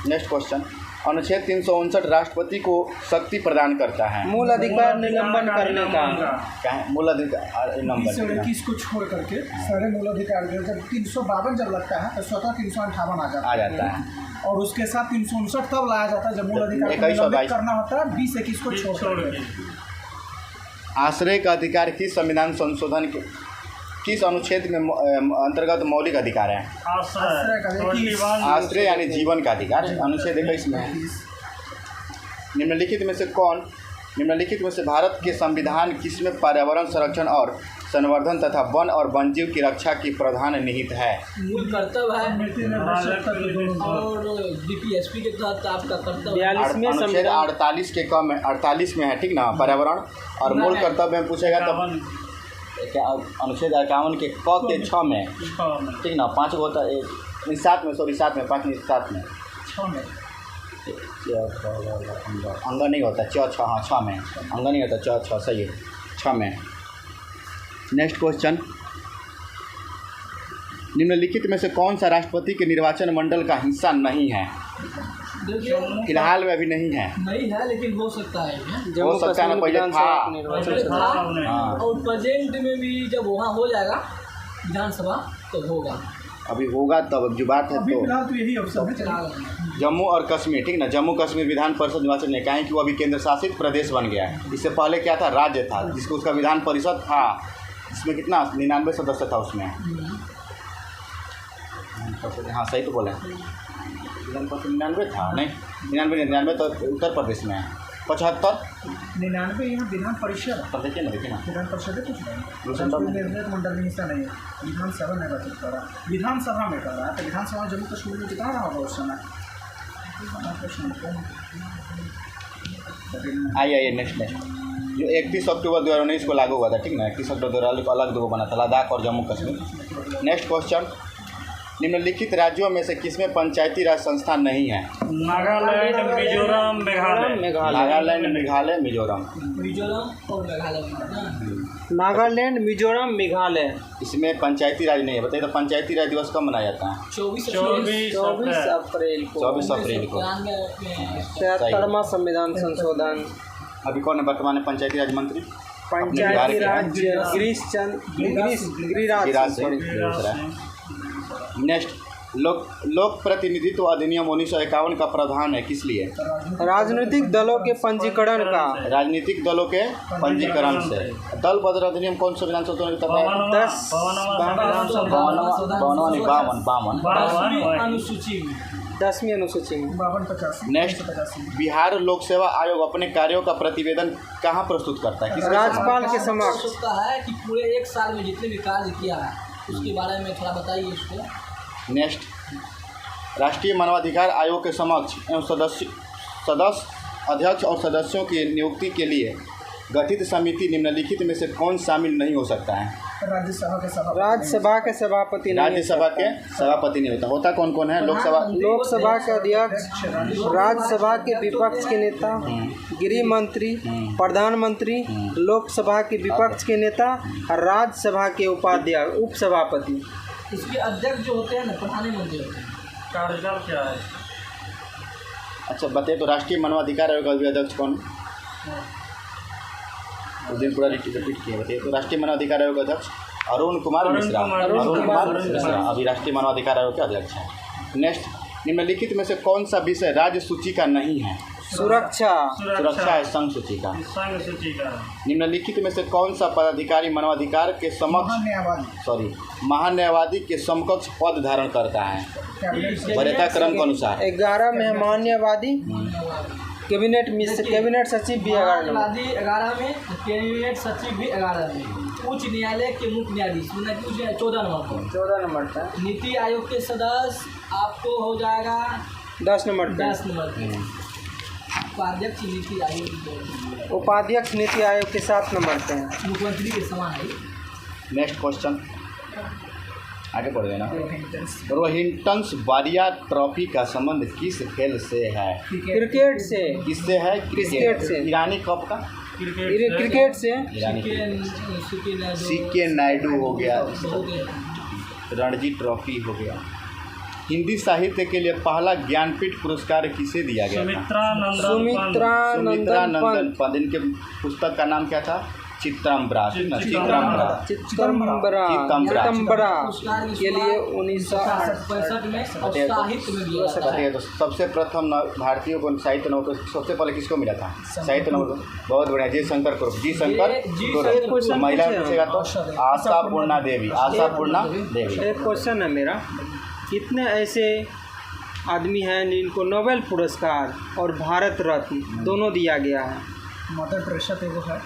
S2: नेक्स्ट क्वेश्चन, अनुच्छेद 359 राष्ट्रपति को शक्ति प्रदान करता है।
S3: मूल अधिकार निलंबन करने का।
S2: क्या है मूल अधिकार? नंबर
S4: 321 को छोड़ करके सारे मूल अधिकार, जब 352 जब लगता है तो स्वतः 358 आ जाता है, और उसके साथ 359 तब लाया जाता है जब मूल अधिकार को निलंबित करना होता है 20-21 को छोड़ के।
S2: आश्रय का अधिकार किस संविधान संशोधन के किस अनुच्छेद में अंतर्गत मौलिक अधिकार है? आश्रय यानी जीवन का अधिकार, अनुच्छेद 21 में है। निम्नलिखित में से भारत के संविधान किसमें पर्यावरण संरक्षण और संवर्धन तथा वन और वन्यजीव की रक्षा की प्रधान निहित है?
S1: मूल कर्तव्य है, और डीपीएसपी के तहत आपका कर्तव्य
S3: 42वें
S2: 48 में है, ठीक ना? पर्यावरण और मूल कर्तव्य में पूछेगा तो क्या अनुच्छेद 51 के क के 6 में, ठीक ना? 5 को होता है 7 में, 5 में 6 में अंग नहीं होता, 6 में अंग नहीं होता, 6 सही है, 6 में। नेक्स्ट क्वेश्चन, निम्नलिखित में से कौन सा राष्ट्रपति के निर्वाचन मंडल का हिस्सा नहीं है? फिलहाल में अभी नहीं है,
S1: लेकिन हो सकता है।
S2: हो सकता है ना, पहले था। हाँ,
S1: और प्रेजेंट में भी जब वहाँ हो जाएगा विधानसभा तो होगा।
S2: अभी होगा तब जो बात है। तो
S4: फिलहाल तो यही अवसर है।
S2: जम्मू और कश्मीर, ठीक ना? जम्मू कश्मीर विधान परिषद निर्वाचन ने कहा है कि वो अभी केंद्र शासित प्रदेश बन गया है। इससे पहले क्या था? राज्य था, जिसको उसका विधान परिषद था, जिसमें कितना 99 सदस्य था उसमें। हाँ सही तो बोले, विधान परिषद 99 था, नहीं 99 तो उत्तर प्रदेश में है। 75
S4: 99 यहाँ विधान परिषद।
S2: तब देखिए ना
S4: विधान परिषद है, कुछ नहीं निर्णय मंडल में हिस्सा नहीं है। विधानसभा निर्वाचित कर रहा है, विधानसभा में कर रहा है, तो विधानसभा जम्मू कश्मीर में कितना रहा होगा उस समय?
S2: आइए नेक्स्ट जो 31 अक्टूबर 2019 को लागू हुआ था, ठीक ना? 31 अक्टूबर 2019 को अलग दो बना था, लद्दाख और जम्मू कश्मीर। नेक्स्ट क्वेश्चन, निम्नलिखित राज्यों में से किसमें पंचायती राज संस्था नहीं है?
S5: नागालैंड, मिजोरम, मेघालय।
S2: नागालैंड, मेघालय, मिजोरम।
S1: और मेघालय।
S3: नागालैंड, मिजोरम, मेघालय।
S2: इसमें पंचायती राज नहीं है। बताइए तो पंचायती राज दिवस कब मनाया जाता है?
S3: 24 अप्रैल को।
S2: 24 अप्रैल को।
S3: 73वां संविधान संशोधन।
S2: अभी कौन है वर्तमान में पंचायती राज मंत्री?
S3: पंचायती राज गिरीराज
S2: गिरिराज से बेगूसराय। नेक्स्ट, लोक प्रतिनिधित्व अधिनियम 1951 का प्रावधान है किस लिए?
S3: राजनीतिक दलों के पंजीकरण का।
S2: राजनीतिक दलों के पंजीकरण से। दल पद अधिनियम कौन सा विधानसभा
S1: अनुसूची में
S3: 10वीं अनुसूची में
S4: 52-85।
S2: नेक्स्ट, बिहार लोक सेवा आयोग अपने कार्यों का प्रतिवेदन कहाँ प्रस्तुत करता है? किसके
S3: राज्यपाल
S2: समक्ष?
S3: के समक्ष।
S6: सोचता है कि पूरे एक साल में जितने भी कार्य किया है उसके बारे में थोड़ा बताइए इसको।
S2: नेक्स्ट, राष्ट्रीय मानवाधिकार आयोग के समक्ष एवं सदस्य अध्यक्ष और सदस्यों की नियुक्ति के लिए गठित समिति निम्नलिखित में से कौन शामिल नहीं हो सकता है?
S3: राज्यसभा के सभापति नहीं
S2: राज्यसभा के सभापति नहीं होता कौन कौन है?
S3: लोकसभा के अध्यक्ष, राज्यसभा के विपक्ष के नेता, गृह मंत्री, प्रधानमंत्री, लोकसभा के विपक्ष के नेता और राज्यसभा के उपाध्यक्ष उपसभापति।
S6: इसके अध्यक्ष जो होते हैं ना प्रधानमंत्री होते हैं।
S5: कार्यकाल क्या है?
S2: अच्छा बताइए तो राष्ट्रीय मानवाधिकार आयोग का अध्यक्ष कौन? उस दिन पूरा रिपीट किए बताइए तो राष्ट्रीय मानवाधिकार आयोग अध्यक्ष अरुण कुमार मिश्रा। अभी राष्ट्रीय मानवाधिकार आयोग के अध्यक्ष हैं। नेक्स्ट, निम्नलिखित में से कौन सा विषय राज्य सूची का नहीं है?
S3: सुरक्षा
S2: है संघ सूची का।
S5: संघ सूची का।
S2: निम्नलिखित में से कौन सा पदाधिकारी मानवाधिकार के समक्ष महान्यायवादी के समकक्ष पद धारण करता है वरीयता क्रम के अनुसार?
S3: 11 में महान्यायवादी, कैबिनेट सचिव भी 11
S6: में, कैबिनेट सचिव भी 11 में, उच्च न्यायालय के मुख्य न्यायाधीश 14 नंबर पर। नीति आयोग के सदस्य आपको हो जाएगा
S3: 10 नंबर पे।
S6: उपाध्यक्ष नीति आयोग,
S3: उपाध्यक्ष नीति आयोग के 7 नंबर पे हैं।
S6: मुख्यमंत्री के समान है।
S2: नेक्स्ट क्वेश्चन आगे पढ़ देना। रोहिंटन्स बारिया ट्रॉफी का संबंध किस खेल से है?
S3: क्रिकेट से।
S2: किससे है?
S3: क्रिकेट से।
S2: ईरानी कप का?
S3: क्रिकेट से।
S2: सीके नायडू हो गया, रणजी ट्रॉफी हो गया। हिंदी साहित्य के लिए पहला ज्ञानपीठ पुरस्कार किसे दिया गया था? सुमित्रानंदन पंत। इनके पुस्तक का नाम क्या था? चित्रम्बरा के लिए
S6: 1965 में साहित्य में दिया था।
S2: तो सबसे प्रथम भारतीयों को साहित्य नोबेल सबसे पहले किसको मिला था? साहित्य नोबेल। बहुत बढ़िया, जी शंकर कुरुप। महिला पूछेगा तो आशापूर्णा देवी।
S3: एक क्वेश्चन है मेरा, कितने ऐसे आदमी हैं जिनको नोबेल पुरस्कार और भारत रत्न दोनों दिया गया है?
S4: मदर टेरेसा तो वो है,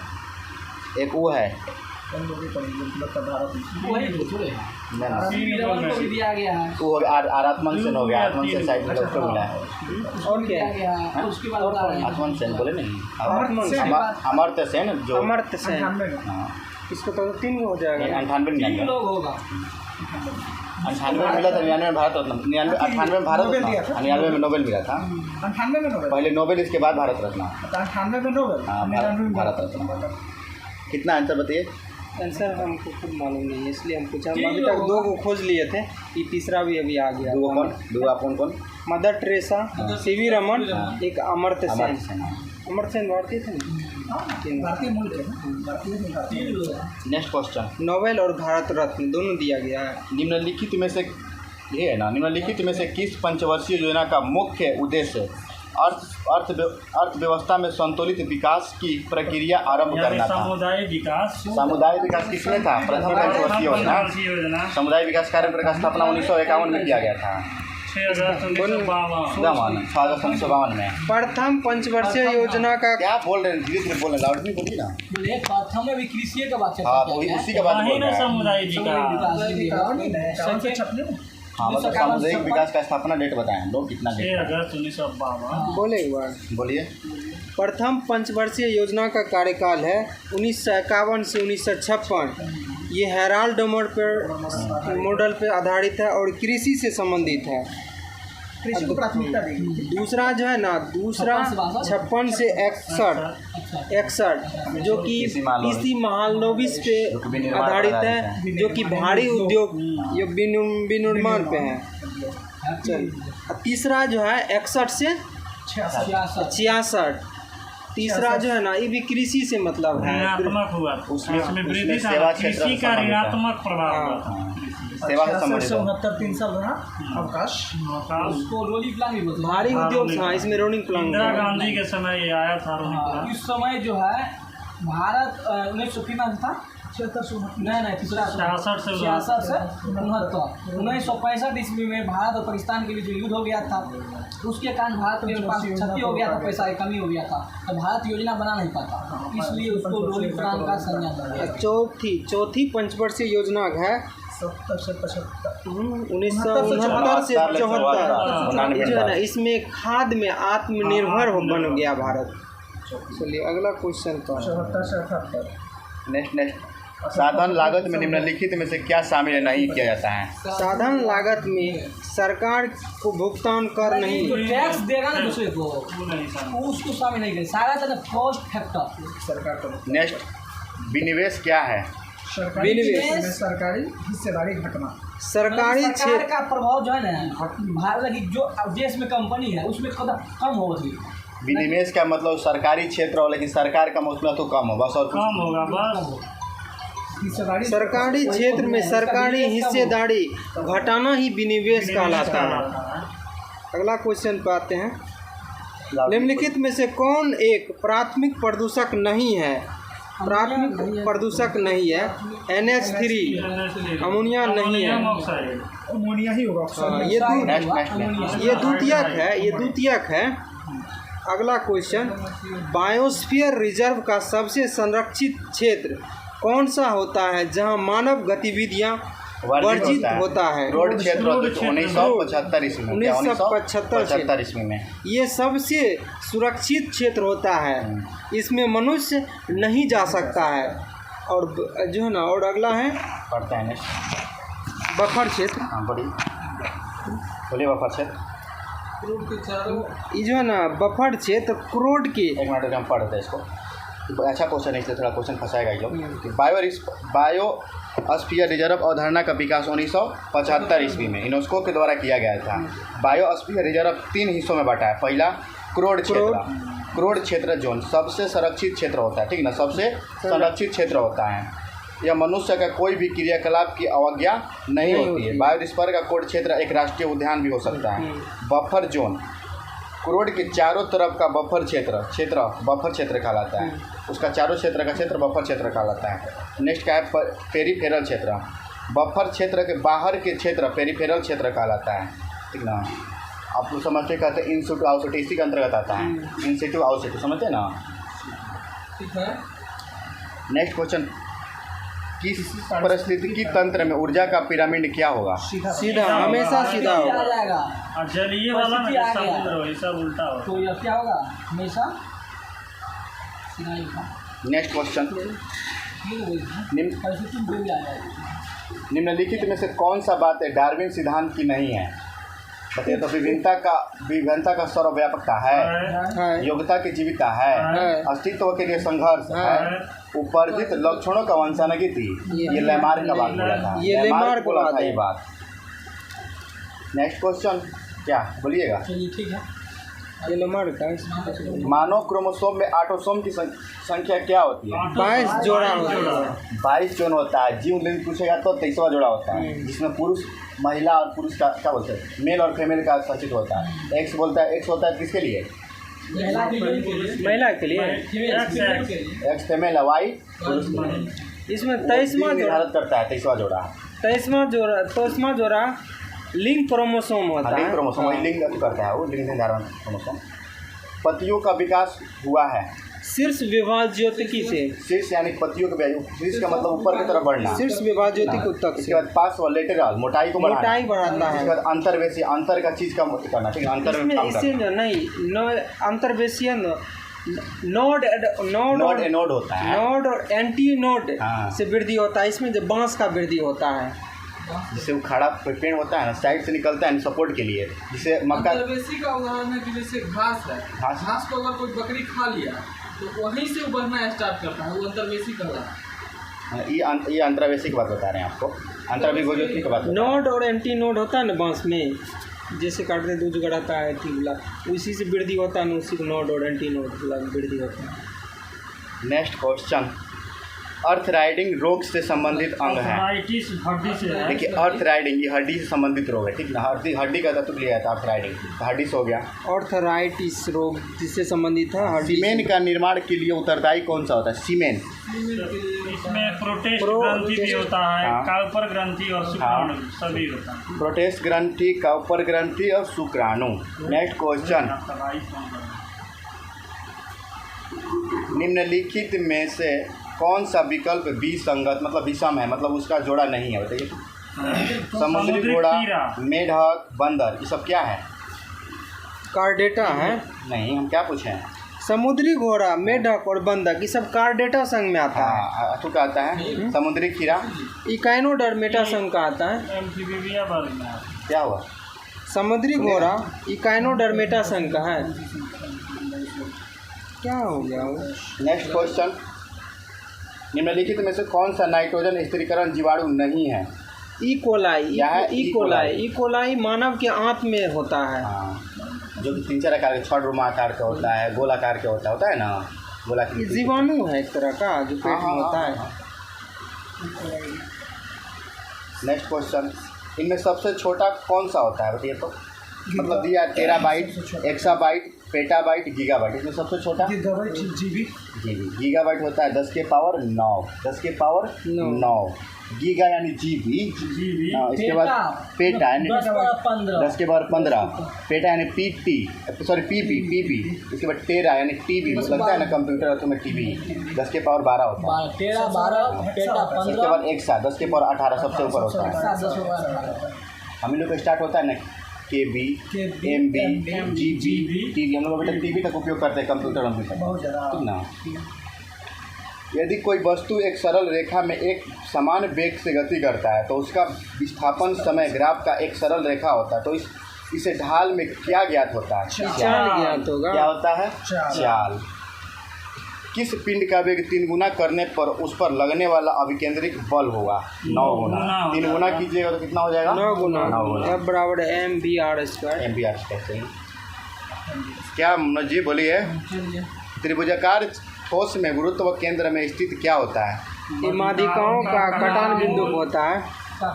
S2: एक वो है
S6: वही दिया गया है।
S2: वो आरात्मन सेन हो गया। आत्मन सेन साहित्य में उसको मिला है।
S3: और क्या
S6: गया उसके बाद
S2: आत्मन सेन बोले नहीं,
S3: अमर्त्य
S2: सेन जो
S3: अमर्त्य सेन।
S2: हाँ,
S3: इसको तो 3 हो जाएगा।
S2: 98 में
S6: 3 लोग होगा।
S2: 98 में मिला था, 99 में भारत रत्न, 98 में भारत रत्न, 99 में नोबेल मिला था।
S4: 98 में नोबेल,
S2: पहले नोबेल इसके बाद भारत रत्न।
S4: 98 में नोबेल,
S2: हाँ, भारत रत्न। कितना आंसर बताइए?
S3: आंसर हमको खुद मालूम नहीं है, इसलिए हम पूछा। हम अभी तक 2 को खोज लिए थे, ये तीसरा भी अभी आ गया।
S2: कौन?
S3: मदर टेरेसा, सीवी रमन, एक अमर्त्य सेन। अमर्त्य सेन भारतीय थे ना?
S4: भारतीय मूल के भारतीय।
S2: नेक्स्ट क्वेश्चन,
S3: नोबेल और भारत रत्न दोनों दिया गया है।
S2: निम्नलिखित में से ये है ना, निम्नलिखित में से किस पंचवर्षीय योजना का मुख्य उद्देश्य अर्थव्यवस्था में संतुलित विकास की प्रक्रिया आरंभ करना था? समुदाय विकास किसमें था? प्रथम पंचवर्षीय योजना समुदाय विकास कार्यक्रम का स्थापना 1951 में किया गया था।
S5: 6 अगस्त
S2: 1952 में।
S3: प्रथम पंचवर्षीय योजना का
S2: क्या बोल रहे हैं? धीरे धीरे बोल रहे हैं, लाउड नहीं बोलिए ना।
S6: बोले प्रथम में भी कृषि का बात है।
S2: हाँ, तो उसी का बात बोल रहे हैं।
S5: समुदाय
S2: हाँ, मतलब सामुदायिक विकास का स्थापना डेट बताएं लोग, कितना
S5: 6 अगस्त 1952।
S3: बोले एक बार,
S2: बोलिए।
S3: प्रथम पंचवर्षीय योजना का कार्यकाल है 1951 से 1956। ये हेराल्ड मॉडल पर आधारित है और कृषि से संबंधित है।
S4: कृषि को प्राथमिकता देगी।
S3: दूसरा जो है ना, दूसरा 56 से 61 जो कि कृषि महालनोबिस पे आधारित है, जो कि भारी उद्योग विनिर्माण पे है। चल, तीसरा जो है 61 से 66 तीसरा जो है ना ये भी कृषि से मतलब है।
S5: ऋणात्मक हुआ,
S2: उसमें
S5: वृद्धि था,
S2: सेवा क्षेत्र
S5: कृषि का
S2: संबंधित है।
S5: ऋणात्मक प्रभाव हुआ था।
S2: सेवा से
S4: 66
S2: संबंधित
S4: से
S2: है।
S4: 69 3 साल रहा अवकाश।
S6: उसको रोलिंग प्लान भी बोलते हैं।
S3: भारी उद्योग हाँ इसमें रोलिंग प्लान
S5: इंदिरा गांधी के समय ये आया था रोलिंग
S6: हाँ,
S5: प्लान।
S6: इस समय जो है भारत 1900 कितना था
S4: 76
S6: नहीं तीसरा
S5: 66 से
S6: 66 से 69 1965 ईस्वी में भारत और पाकिस्तान के बीच युद्ध हो गया था। उसके कारण भारत में पास क्षति हो गया था, पैसा की कमी हो गया था, तो भारत योजना बना नहीं पाता, इसलिए उसको रोलिंग प्लान का संज्ञा दिया गया।
S3: चौथी पंचवर्षीय योजना है
S4: 70 से 75
S3: 1969 से 74 जो है ना इसमें खाद में आत्मनिर्भर बन गया भारत। चलिए अगला क्वेश्चन तो
S4: 74 से 78
S2: नेक्स्ट साधन लागत में निम्नलिखित में से क्या शामिल नहीं किया जाता है?
S3: साधन लागत में सरकार को भुगतान कर
S6: जो
S3: नहीं,
S6: टैक्स देगा ना दूसरे को
S5: वो नहीं शामिल।
S6: उसको शामिल नहीं करें, सारा था कॉस्ट फैक्टर।
S4: सरकार को
S2: नेक्स्ट विनिवेश क्या है?
S4: सरकारी
S3: विनिवेश
S4: क्षेत्र में सरकारी हिस्सेदारी घटना।
S3: सरकारी
S6: सरकार
S3: क्षेत्र
S6: का प्रभाव जो है ना भारत की जो देश में कंपनी है उसमें कम हो रही है।
S2: विनिवेश का मतलब सरकारी क्षेत्र हो लेकिन सरकार का मतलब तो कम हो बस और कुछ
S5: कम होगा बस।
S4: हिस्सेदारी
S3: सरकारी क्षेत्र में सरकारी हिस्सेदारी घटाना ही विनिवेश कहलाता है। अगला क्वेश्चन पे आते हैं। निम्नलिखित में से कौन एक प्राथमिक प्रदूषक नहीं है? प्राथमिक प्रदूषक नहीं है NH3 अमोनिया नहीं है।
S5: ऑक्साइड
S4: अमोनिया ही होगा
S3: हाँ,
S2: नेक्स्ट
S3: ये द्वितीयक है। अगला क्वेश्चन बायोस्फीयर रिजर्व का सबसे संरक्षित क्षेत्र कौन सा होता है जहां मानव गतिविधियां वर्जित होता है?
S2: रोड क्षेत्र 1975 ईस्वी में
S3: 1975
S2: ईस्वी में
S3: ये सबसे सुरक्षित क्षेत्र होता है, इसमें मनुष्य नहीं जा सकता है। और जो है ना और अगला है
S2: पढ़ते हैं नेक्स्ट।
S3: बफर क्षेत्र।
S2: हाँ बोलिए बफर क्षेत्र।
S3: ये जो है ना बफर क्षेत्र करोड़ के
S2: एक मिनट हम पढ़ते हैं इसको। अच्छा क्वेश्चन है इसलिए थोड़ा क्वेश्चन फंसाएगा ये लोग। बायोस्फीयर रिजर्व अवधारणा का विकास 1975 ईस्वी में यूनेस्को के द्वारा किया गया था। बायोस्फीयर रिजर्व 3 हिस्सों में बटा है। पहला क्रोड क्षेत्र जोन सबसे संरक्षित क्षेत्र होता है, ठीक ना, सबसे संरक्षित क्षेत्र होता है। यह मनुष्य का कोई भी क्रियाकलाप की अवज्ञा नहीं होती है। बायोस्फीयर का कोड क्षेत्र एक राष्ट्रीय उद्यान भी हो सकता है। बफर जोन करोड़ के चारों तरफ का बफर क्षेत्र कहलाता है। उसका चारों क्षेत्र का क्षेत्र बफर क्षेत्र कहलाता है। नेक्स्ट का है पेरीफेरल क्षेत्र। बफर क्षेत्र के बाहर के क्षेत्र पेरीफेरल क्षेत्र कहलाता है, ठीक ना। आप लोग समझते कहते हैं इन सिटू आउट सिटू, इसी के अंतर्गत आता है इन सिटू आउट सिटू, समझते हैं ना।
S6: ठीक है।
S2: नेक्स्ट क्वेश्चन किस परिस्थितिकी तंत्र में ऊर्जा का पिरामिड क्या होगा?
S3: सीधा हमेशा सीधा
S6: आ
S3: होगा।
S6: जाएगा
S5: और जलीय वाला
S6: परिस्थिति आ
S5: ना
S6: गया।
S5: समुद्र हो, ये सब उल्टा हो।
S6: तो यह क्या होगा हमेशा सीधा ही होगा।
S2: नेक्स्ट क्वेश्चन निम्न
S6: परिस्थिति बदल जाएगा।
S2: निम्नलिखित में से कौन सा बात है डार्विन सिद्धांत की नहीं है? बताइए तो विभिन्नता का सर्वव्यापकता है,
S3: है
S2: योग्यता की जीविका है, अस्तित्व के लिए संघर्ष है, उपार्जित लक्षणों का वंशानुगति। ये लेमार्क का बात बोला था,
S3: ये लेमार्क
S2: बोला
S3: बात
S2: था ये
S3: है।
S2: बात। नेक्स्ट क्वेश्चन क्या बोलिएगा?
S6: चलिए ठीक है।
S3: ये लेमार्क का
S2: मानव क्रोमोसोम में ऑटोसोम की संख्या क्या होती है?
S3: 22 जोड़ा होता है।
S2: 22 जोन होता है। जीव लिंग पूछेगा तो 23वां जोड़ा होता है, जिसमें पुरुष महिला और पुरुष का क्या बोलते हैं मेल और फीमेल का सचित होता है। एक्स होता है किसके लिए?
S6: महिला के लिए
S3: महिला के लिए
S2: एक्स फीमेल है, वाई पुरुष के लिए।
S3: इसमें 23वां जोड़ा
S2: निर्धारित करता है
S3: 23वां जोड़ा लिंग क्रोमोसोम होता
S2: लिंग
S3: है।
S2: क्रोमोसोम वही लिंग करता है, वो लिंग निर्धारण क्रोमोसोम। पतियों का विकास हुआ है
S3: शीर्ष विभाज्योतिकी से।
S2: शीर्ष यानी पतियों का शीर्ष का मतलब ऊपर की तरफ बढ़ना।
S3: शीर्ष विभाज्योतिक तक
S2: इसके बाद पास व लेटरल मोटाई को बढ़ाना।
S3: मोटाई बढ़ाता है।
S2: इसके बाद अंतर्वेशी अंतर का चीज का करना, ठीक है, अंतर में काम
S3: इससे
S2: करना।
S3: नहीं अंतर्वेशीय नोड
S2: होता है,
S3: नोड और एंटी नोड
S2: हाँ।
S3: से वृद्धि होता है। इसमें जब बांस का वृद्धि होता है,
S2: जिससे वो खड़ा पेड़ होता है ना, साइड से निकलता है सपोर्ट के लिए, जिसे मक्का
S7: अंतर्वेशी का उदाहरण है कि जैसे घास है, घास को अगर कोई बकरी खा लिया तो वहीं से वो बढ़ना स्टार्ट करता है, वो अंतर्वेशी कहलाता है।
S2: ये अंतर्वेशी की बात बता रहे हैं आपको, अंतर्विभज्योति की बात बता रहे हैं।
S3: नोड और एंटी नोड होता है ना बांस में, जैसे काटते हैं दूध गड़ाता है थी बोला, उसी से वृद्धि होता है, उसी को नोड और एंटीनोड बोला वृद्धि होता है।
S2: नेक्स्ट क्वेश्चन, अर्थ राइडिंग रोग से संबंधित अंग है।
S5: आर्थराइटिस हड्डी से है।
S2: देखिए अर्थ राइडिंग ये हड्डी से संबंधित रोग है, ठीक ना। हड्डी का तत्व लिया था अर्थ राइडिंग, तो हड्डी से हो गया।
S3: आर्थराइटिस रोग जिससे संबंधित है हड्डी।
S2: सीमेन का निर्माण के लिए उत्तरदायी कौन सा होता है? सीमेन
S5: इसमें प्रोटेस्ट ग्रंथि भी होता है,
S2: हाँ।
S5: काउपर ग्रंथि और शुक्राणु सभी होता है।
S2: प्रोटेस्ट ग्रंथि, काउपर ग्रंथि और शुक्राणु। नेक्स्ट क्वेश्चन, निम्नलिखित में से कौन सा विकल्प विसंगत मतलब विषम है, मतलब उसका जोड़ा नहीं है? बताइए। समुद्री घोड़ा, मेढक, बंदर, ये सब क्या है?
S3: कार्डेटा है।
S2: नहीं, हम क्या पूछे हैं?
S3: समुद्री घोड़ा, मेढक और बंदक ये सब कार्डेटा संघ में आता है।
S2: हाँ, तो क्या आता है? समुद्री खीरा,
S3: इकाइनोडर्मेटा संघ का आता है।
S5: एम्फीबिया वर्ग में है।
S2: क्या हुआ?
S3: समुद्री घोड़ा इकाइनोडर्मेटा संघ का है। क्या हो गया वो?
S2: नेक्स्ट क्वेश्चन, निम्नलिखित में से कौन सा नाइट्रोजन स्थिरीकरण जीवाणु नहीं है?
S3: इकोलाई।
S2: क्या है?
S3: इकोलाई मानव के आंत में होता है।
S2: हाँ, जो कि 3-4 आकार के, 6 रुमा आकार का होता है, गोलाकार के होता है ना, गोला
S3: ये जीवाणु है एक तरह का जो पेट में होता है।
S2: नेक्स्ट क्वेश्चन, इनमें सबसे छोटा कौन सा होता है? बताइए तो। मतलब दिया टेराबाइट, एक्साबाइट, पेटाबाइट, गीगाबाइट, इसमें सबसे छोटा
S4: जीबी
S2: गीगाबाइट होता है 10 के पावर 9, 10 के पावर 9 गीगा यानी जीबी। इसके बाद पेटा यानी 10 के पावर 15, पेटा यानी पीटी, सॉरी पीपी, इसके बाद टेरा यानी टीबी, लगता है ना कंप्यूटर और तुम्हें टीबी 10 के पावर 12 होता है।
S6: 13, 12, पेटा 15,
S2: इसके बाद एक्सा 10 के पावर 18 सबसे ऊपर होता है। हम लोग का स्टार्ट होता है ना KB, MB, GB, TB। हम लोग बेटा TB तक उपयोग करते हैं कंप्यूटर में, ठीक ना। यदि कोई वस्तु एक सरल रेखा में एक समान वेग से गति करता है तो उसका विस्थापन समय ग्राफ का एक सरल रेखा होता है, तो इसे ढाल में क्या ज्ञात होता है?
S3: चाल ज्ञात होगा।
S2: क्या होता है? चाल। किस पिंड का वेग 3 गुना करने पर उस पर लगने वाला अभिकेंद्रिक बल होगा? 9 गुना। 3 गुना कीजिएगा तो कितना हो जाएगा?
S3: 9 गुना।
S2: 9 गुना।
S3: F बराबर mvr²।
S2: MVR²। क्या जी बोलिए। त्रिभुजाकार ठोस में गुरुत्व केंद्र में स्थित क्या होता है?
S3: ये माध्यिकाओं का कटान बिंदु होता है।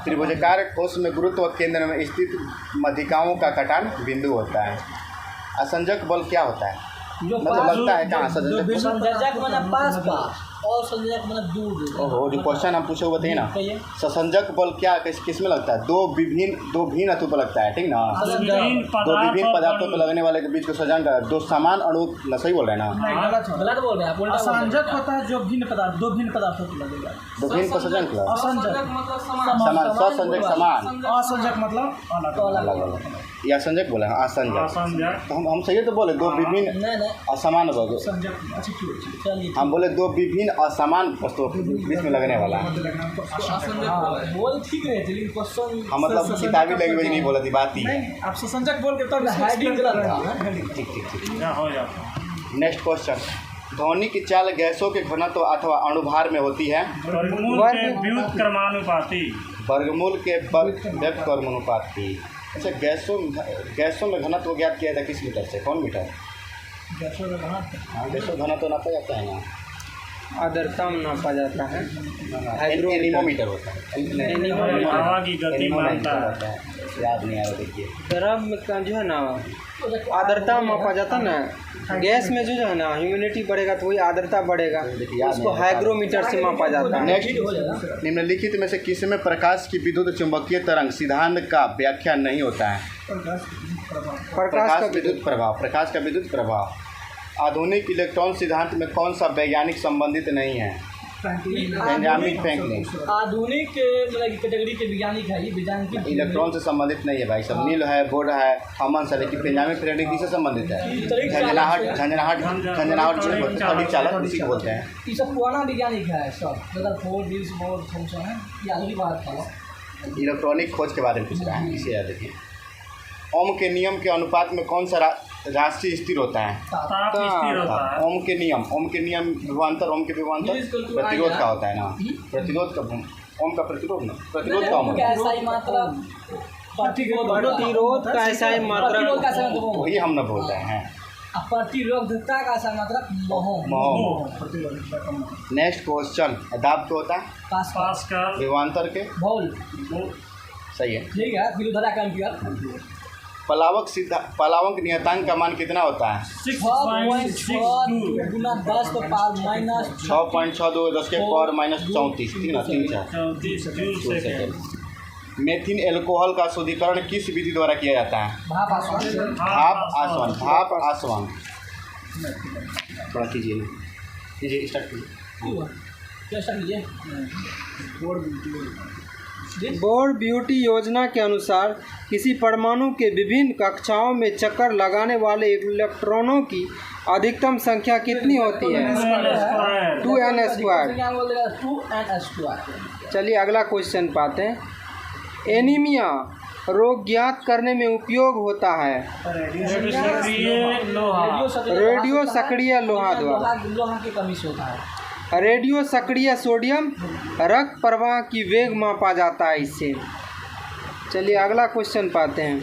S2: त्रिभुजाकार ठोस में गुरुत्व केंद्र में स्थित माध्यिकाओं का कटान बिंदु होता है। असंजक बल क्या होता है? मतलब लगता है कहाँ?
S6: संयोजक माने पास और संयोजक माने दूर।
S2: ओहो, जो क्वेश्चन हम पूछे हुए थे ना, ससंजक बल क्या किस में लगता है? दो भिन्न अणु पर लगता है, ठीक ना। दो विभिन्न पदार्थों पर लगने वाले के बीच को संजक, दो समान अणु, सही बोल रहे हैं ना?
S6: गलत बोल रहे हैं आप। उल्टा
S4: असंजक होता है जो भिन्न पदार्थ, दो भिन्न पदार्थों को लगेगा।
S2: दो भिन्न पर संजक
S4: असंजक
S7: मतलब
S2: समान, ससंजक समान,
S4: असंजक मतलब अलग
S2: अलग। या असंजक बोले? हाँ, असंजक। तो हम सही तो बोले दो विभिन्न
S6: नहीं
S2: असमान बोले।
S6: चलिए
S2: हम बोले दो विभिन्न असमान वस्तुओं के बीच में लगने वाला है।
S6: बोल ठीक रहे थे लेकिन क्वेश्चन
S2: हम मतलब किताबी लैंग्वेज नहीं बोला थी, बात ही है।
S4: आप संजक बोल के तब
S6: हेडिंग गलत था।
S2: ठीक।
S5: क्या हो जाता?
S2: नेक्स्ट क्वेश्चन, ध्वनि की चाल गैसों के घनत्व अथवा अणुभार में होती है?
S5: वर्गमूल के व्युत्क्रमानुपाती।
S2: वर्गमूल के व्युत्क्रमानुपाती। अच्छा, गैसों में घनत्व ज्ञात किया था किस मीटर से? कौन मीटर? हाँ, गैसों घनत्व नापा जाता है ना,
S3: आर्द्रता में नापा जाता है।
S2: एनीमोमीटर होता है।
S5: हवा की गति मानता है।
S2: याद नहीं आया, देखिए।
S3: द्रव में का जो है ना आर्द्रता मापा जाता है ना। गैस में जो है ना ह्यूमिडिटी बढ़ेगा तो वही आर्द्रता बढ़ेगा, उसको हाइग्रोमीटर से मापा जाता है।
S2: नेक्स्ट, निम्नलिखित में से किस में प्रकाश की विद्युत चुंबकीय तरंग सिद्धांत का व्याख्या नहीं होता है? प्रकाश का विद्युत प्रभाव। आधुनिक इलेक्ट्रॉन सिद्धांत में कौन सा वैज्ञानिक संबंधित नहीं है? Benjamin Franklin.
S6: आधुनिक मतलब कैटेगरी के वैज्ञानिक है, ये वैज्ञानिक
S2: इलेक्ट्रॉन से संबंधित नहीं है भाई सब। नील है, बोर्ड है, थॉमस है, लेकिन बेंजामिन फ्रैंकलिन किससे संबंधित है? झंझनाहट खड़ी चालक इसी को बोलते हैं।
S6: ये सब पुराना वैज्ञानिक है सब। रदरफोर्ड, निल्स बोर, थॉमसन है, ये आधुनिक बात था।
S2: इलेक्ट्रॉनिक खोज के बारे में पूछ रहा है, इसे याद रखिए। ओम के नियम के अनुपात में कौन सा राशि स्थिर होता है?
S5: ताप स्थिर होता है।
S2: ओम के नियम विभवांतर, ओम के विभवांतर प्रतिरोध का होता है ना, प्रतिरोध का ओम का प्रतिरोध ना, प्रतिरोध का ओम
S6: ऐसा ही मात्रा
S3: प्रतिरोध का ऐसा ही
S6: प्रतिरोध का
S3: मात्रा
S6: ऐसा मतलब
S2: वही हम ना बोल रहे हैं।
S6: प्रतिरोधकता का ऐसा मतलब मोह।
S2: नेक्स्ट क्वेश्चन दाब क्या होता है?
S5: पास्कल
S2: विभवांतर के
S6: भौल
S2: सही है।
S6: ठीक है, विरुद्धता का एम्पियर।
S2: पलावक नियतांक का मान कितना होता है?
S6: 6.6 गुना 10 तो पावर माइनस
S2: 6.62 10 के पावर माइनस 34 ठीक ना 3 4
S5: 34 जूल सेकेंड।
S2: मेथिन एल्कोहल का शुद्धिकरण किस विधि द्वारा किया जाता है?
S6: भाप आसवन।
S2: भाप आसवन। थोड़ा कीजिए स्टार्ट कीजिए।
S6: क्या स्टार्ट कीजिए?
S3: बोर ब्यूटी योजना के अनुसार किसी परमाणु के विभिन्न कक्षाओं में चक्कर लगाने वाले इलेक्ट्रॉनों की अधिकतम संख्या कितनी होती है? 2n²।
S6: क्या बोल देगा? 2n²।
S3: चलिए अगला क्वेश्चन पाते हैं। एनीमिया रोग ज्ञात करने में उपयोग होता है रेडियो सक्रिय लोहा द्वारा।
S6: लोहा की कमी से होता है।
S3: रेडियो सक्रिय सोडियम रक्त प्रवाह की वेग मापा जाता है इससे। चलिए अगला क्वेश्चन पाते हैं।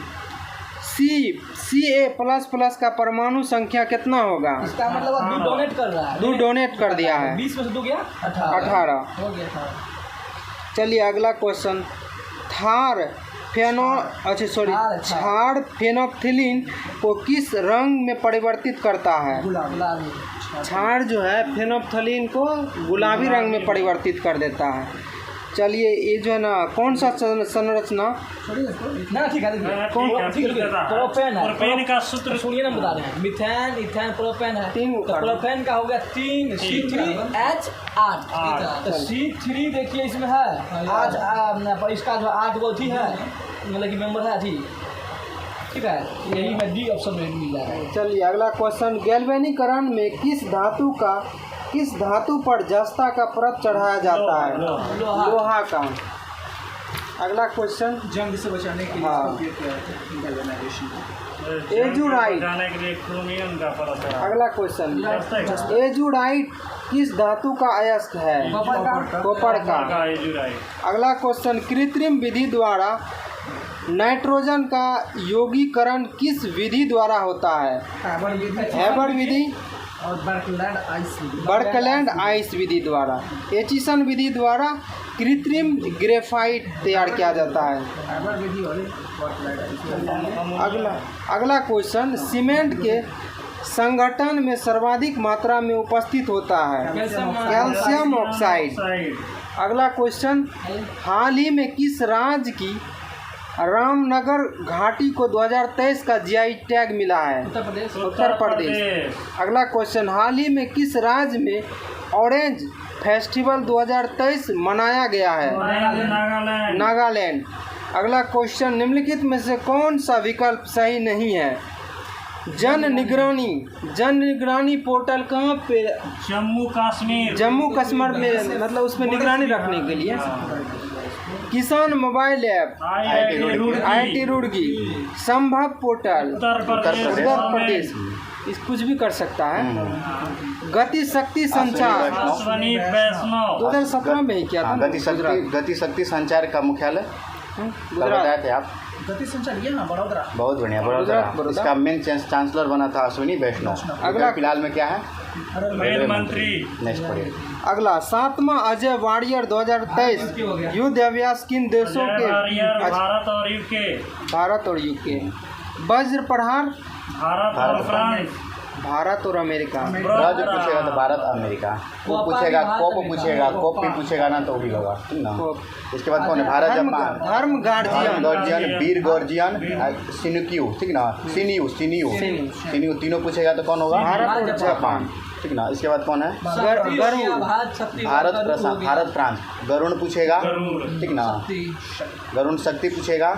S3: Ca++ का परमाणु संख्या कितना होगा?
S6: इसका मतलब दूध डोनेट कर रहा है।
S3: दूध डोनेट कर दिया है।
S6: 20 में से 2 गया
S3: 18
S6: हो गया 18।
S3: चलिए अगला क्वेश्चन। क्षार फेनोप्थिलीन को किस रंग में परिवर्तित करता है?
S6: गुलाबी।
S3: क्षार जो है फेनोप्थिलीन को गुलाबी रंग में परिवर्तित कर देता है। चलिए ये जो है ना कौन सा संरचना?
S6: ना ठीक है, प्रोपेन है।
S5: प्रोपेन का सूत्र
S6: सुनिए ना, बता रहे हैं। मीथेन, इथेन, प्रोपेन है।
S3: तीन
S6: तो प्रोपेन का हो गया 3 C3H8। तो C3 देखिए इसमें है आज इसका जो 8 गो थी है, मतलब कि मेंबर है थी, ठीक है। यही में डी ऑप्शन में मिल जाएगा।
S3: चलिए अगला क्वेश्चन। गैल्वेनीकरण में किस धातु पर जस्ता का परत चढ़ाया जाता है? लोहा का। अगला क्वेश्चन।
S4: जंग से बचाने के लिए
S3: हाँ।
S4: उपयोग किया जाता है।
S3: एजुराइट।
S5: जाने के लिए क्रोमियम का परत है।
S3: अगला क्वेश्चन। एजुराइट किस धातु का अयस्क है? कॉपर का।
S5: एजुराइट।
S3: अगला क्वेश्चन। कृत्रिम विधि द्वारा नाइट्रोजन का यौगीकरण किस विधि द्वारा होता है? हैबर विधि
S4: और
S3: बर्कलैंड आइस विधि द्वारा। एचिसन विधि द्वारा कृत्रिम ग्रेफाइट तैयार किया जाता है। अगला क्वेश्चन। सीमेंट के संगठन में सर्वाधिक मात्रा में उपस्थित होता है कैल्शियम ऑक्साइड। अगला क्वेश्चन। हाल ही में किस राज्य की रामनगर घाटी को 2023 का जीआई टैग मिला है? उत्तर प्रदेश। अगला क्वेश्चन। हाल ही में किस राज्य में ऑरेंज फेस्टिवल 2023 मनाया गया है? नागालैंड। अगला क्वेश्चन। निम्नलिखित में से कौन सा विकल्प सही नहीं है? जन निगरानी पोर्टल कहाँ पे? जम्मू कश्मीर में, मतलब उसमें निगरानी रखने के लिए। किसान मोबाइल ऐप IIT रुड़की। संभव पोर्टल उत्तर प्रदेश। इस कुछ भी कर सकता है। गति शक्ति संचार 2017 में ही किया था।
S2: गति शक्ति संचार का मुख्यालय बताए थे आप?
S4: गति संचार ये ना बड़ौदा।
S2: बहुत बढ़िया, बड़ौदा। इसका मेन चांसलर बना था अश्विनी वैष्णव। अगला फिलहाल में क्या है?
S5: रेल मंत्री।
S2: नेक्स्ट पढ़िए।
S3: अगला 7वां अजय वारियर 2023 युद्ध अभ्यास किन देशों के? भारत और यूके। वज्र प्रहार भारत और अमेरिका।
S2: ब्रज पूछेगा तो भारत अमेरिका। वो पूछेगा कोप भी पूछेगा ना तो भी होगा ना। इसके बाद कौन है? भारत जापान।
S3: धर्म गार्जियन
S2: वीर गार्जियन सिनुक्यू ठीक ना। सिनियू तीनों पूछेगा तो कौन होगा?
S3: भारत और
S2: जापान ठीक ना। इसके बाद कौन है? भारत फ्रांस। गरुण पूछेगा ठीक ना। गरुण शक्ति पूछेगा।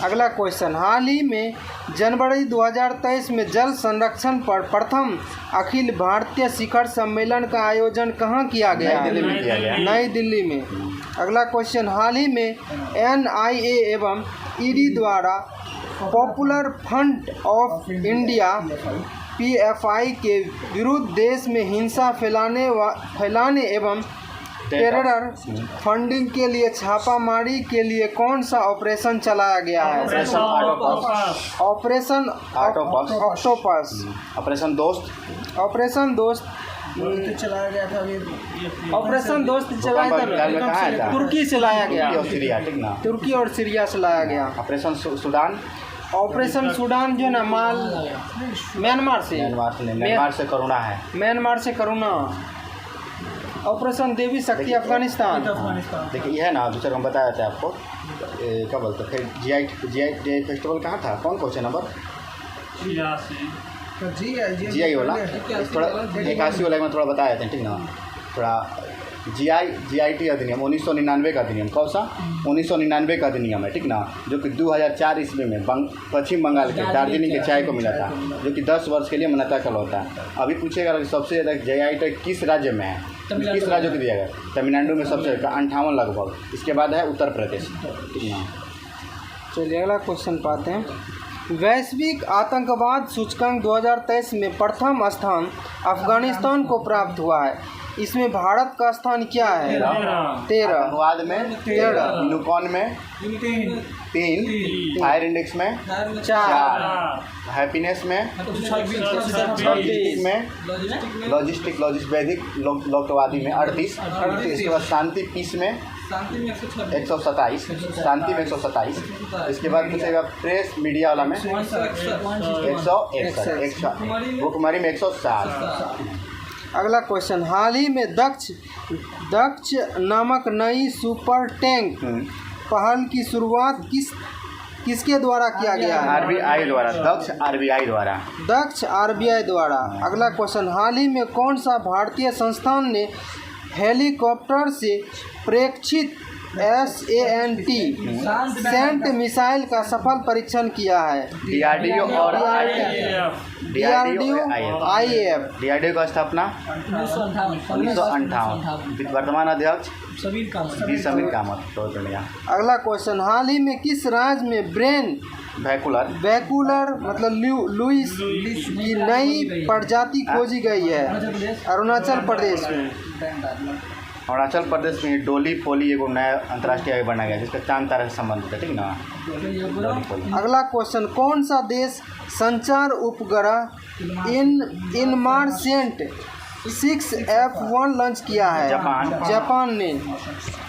S3: अगला क्वेश्चन। हाल ही में जनवरी 2023 में जल संरक्षण पर प्रथम अखिल भारतीय शिखर सम्मेलन का आयोजन कहाँ किया गया? नई दिल्ली में। अगला क्वेश्चन। हाल ही में NIA एवं ED द्वारा popular front of India PFI के विरुद्ध देश में हिंसा फैलाने एवं टेरर फंडिंग के लिए छापामारी के लिए कौन सा ऑपरेशन चलाया गया है?
S2: Operation octopus,
S3: operation octopus,
S2: operation दोस्त,
S3: ऑपरेशन दोस्त,
S4: चलाया गया था अभी।
S3: ऑपरेशन दोस्त चलाया
S2: कहाँ
S3: था
S2: था?
S3: तुर्की से लाया गया,
S2: तुर्की और सीरिया, ठीक ना।
S3: तुर्की और सीरिया से लाया गया।
S2: ऑपरेशन सूडान,
S3: ऑपरेशन सूडान जो ना माल म्यांमार से,
S2: म्यांमार से करुणा है।
S3: म्यांमार से करुणा। ऑपरेशन देवी शक्ति अफगानिस्तान।
S2: देखिए ये है ना, दूसरा हम बताया था आपको, क्या बोलते हैं, फिर GI फेस्टिवल कहाँ था, कौन क्वेश्चन नंबर? GI वाला थोड़ा 81 वाला में थोड़ा बताया था, ठीक ना। थोड़ा GIT अधिनियम 1999 का अधिनियम, कौन सा? 1999 का अधिनियम है, ठीक ना, जो कि 2004 ईस्वी में पश्चिम बंगाल के दार्जिलिंग के चाय को मिला था, जो कि 10 वर्ष के लिए मान्यता कल होता है। अभी पूछेगा कि सबसे ज़्यादा GI किस राज्य में है, किस राज्य को दिया गया? तमिलनाडु में सबसे ज़्यादा 58 लगभग, इसके बाद है उत्तर प्रदेश, ठीक ना।
S3: चलिए अगला क्वेश्चन पाते हैं। वैश्विक आतंकवाद सूचकांक 2023 में प्रथम स्थान अफगानिस्तान को प्राप्त हुआ है। इसमें भारत का स्थान क्या है? 13।
S2: आतंकवाद में
S3: 13,
S2: यूनिकॉर्न में 3, फायर इंडेक्स में
S3: 4,
S2: हैप्पीनेस में
S3: 26
S2: में, लॉजिस्टिक वैदिक लोकवादी में 38, इसके बाद शांति पीस में
S7: शांति में
S2: 127, शांति में 127, इसके बाद पूछेगा प्रेस मीडिया वाला में 161, भुखमरी में 107।
S3: अगला क्वेश्चन, हाल ही में दक्ष नामक नई सुपर टैंक पहल की शुरुआत किसके द्वारा किया गया है?
S2: RBI द्वारा, दक्ष RBI द्वारा।
S3: अगला क्वेश्चन, हाल ही में कौन सा भारतीय संस्थान ने हेलीकॉप्टर से प्रेक्षित SANT मिसाइल का सफल परीक्षण किया है?
S2: DRDO और
S3: DRDO IAF।
S2: DRDO का स्थापना 1958, वर्तमान अध्यक्ष वी समीर कामत। तो बढ़िया।
S3: अगला क्वेश्चन, हाल ही में किस राज्य में ब्रेन वैकुलर मतलब लुइस की नई प्रजाति खोजी गई है? अरुणाचल प्रदेश में।
S2: अरुणाचल प्रदेश में डोली पोली एगो नया अंतर्राष्ट्रीय आयोग बनाया गया जिसका चांद तारा से संबंधित है, ठीक ना। डोली पोली।
S3: अगला क्वेश्चन, कौन सा देश संचार उपग्रह इनमार्सेंट 6F1 लॉन्च किया है? जापान ने।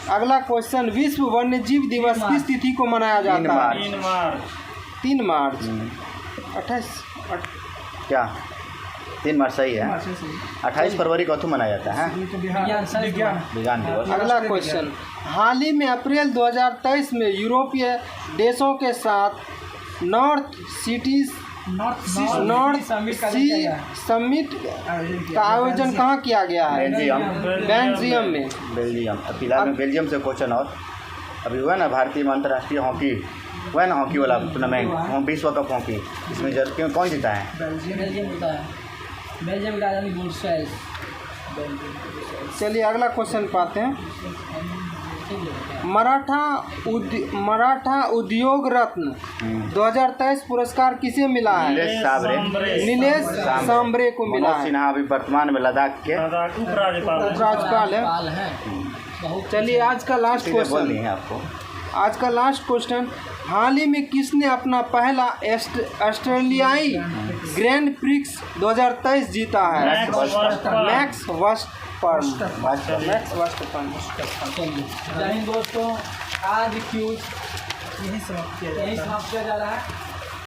S3: अगला क्वेश्चन, विश्व वन्यजीव दिवस किस तिथि को मनाया जाता है? 3 मार्च। 28
S2: क्या 3 मार्च सही है? 28 फरवरी को तो मनाया जाता है विज्ञान दिवस।
S3: अगला क्वेश्चन, हाल ही में अप्रैल 2023 में यूरोपीय देशों के साथ नॉर्थ सी समिट का आयोजन कहाँ किया गया है? बेल्जियम में।
S2: फिलहाल में बेल्जियम से क्वेश्चन। और अभी हुआ ना भारतीय में अंतर्राष्ट्रीय हॉकी हुआ है ना, हॉकी वाला टूर्नामेंट, विश्व कप हॉकी, इसमें कौन जीता है?
S6: बेल्जियम की राजधानी ब्रुसेल्स।
S3: चलिए अगला क्वेश्चन पाते हैं। मराठा उद्योग रत्न 2023 पुरस्कार किसे मिला है? नीलेश सांबरे को मिला है।
S2: सिन्हा अभी वर्तमान में लद्दाख के
S3: उपराज्यपाल है। चलिए आज का लास्ट क्वेश्चन है आपको। आज का लास्ट क्वेश्चन, हाल ही में किसने अपना पहला ऑस्ट्रेलियाई ग्रैंड प्रिक्स 2023 जीता है? Max Verstappen.
S6: जय हिंद दोस्तों, आज क्यूज यही समाप्त किया जा रहा है।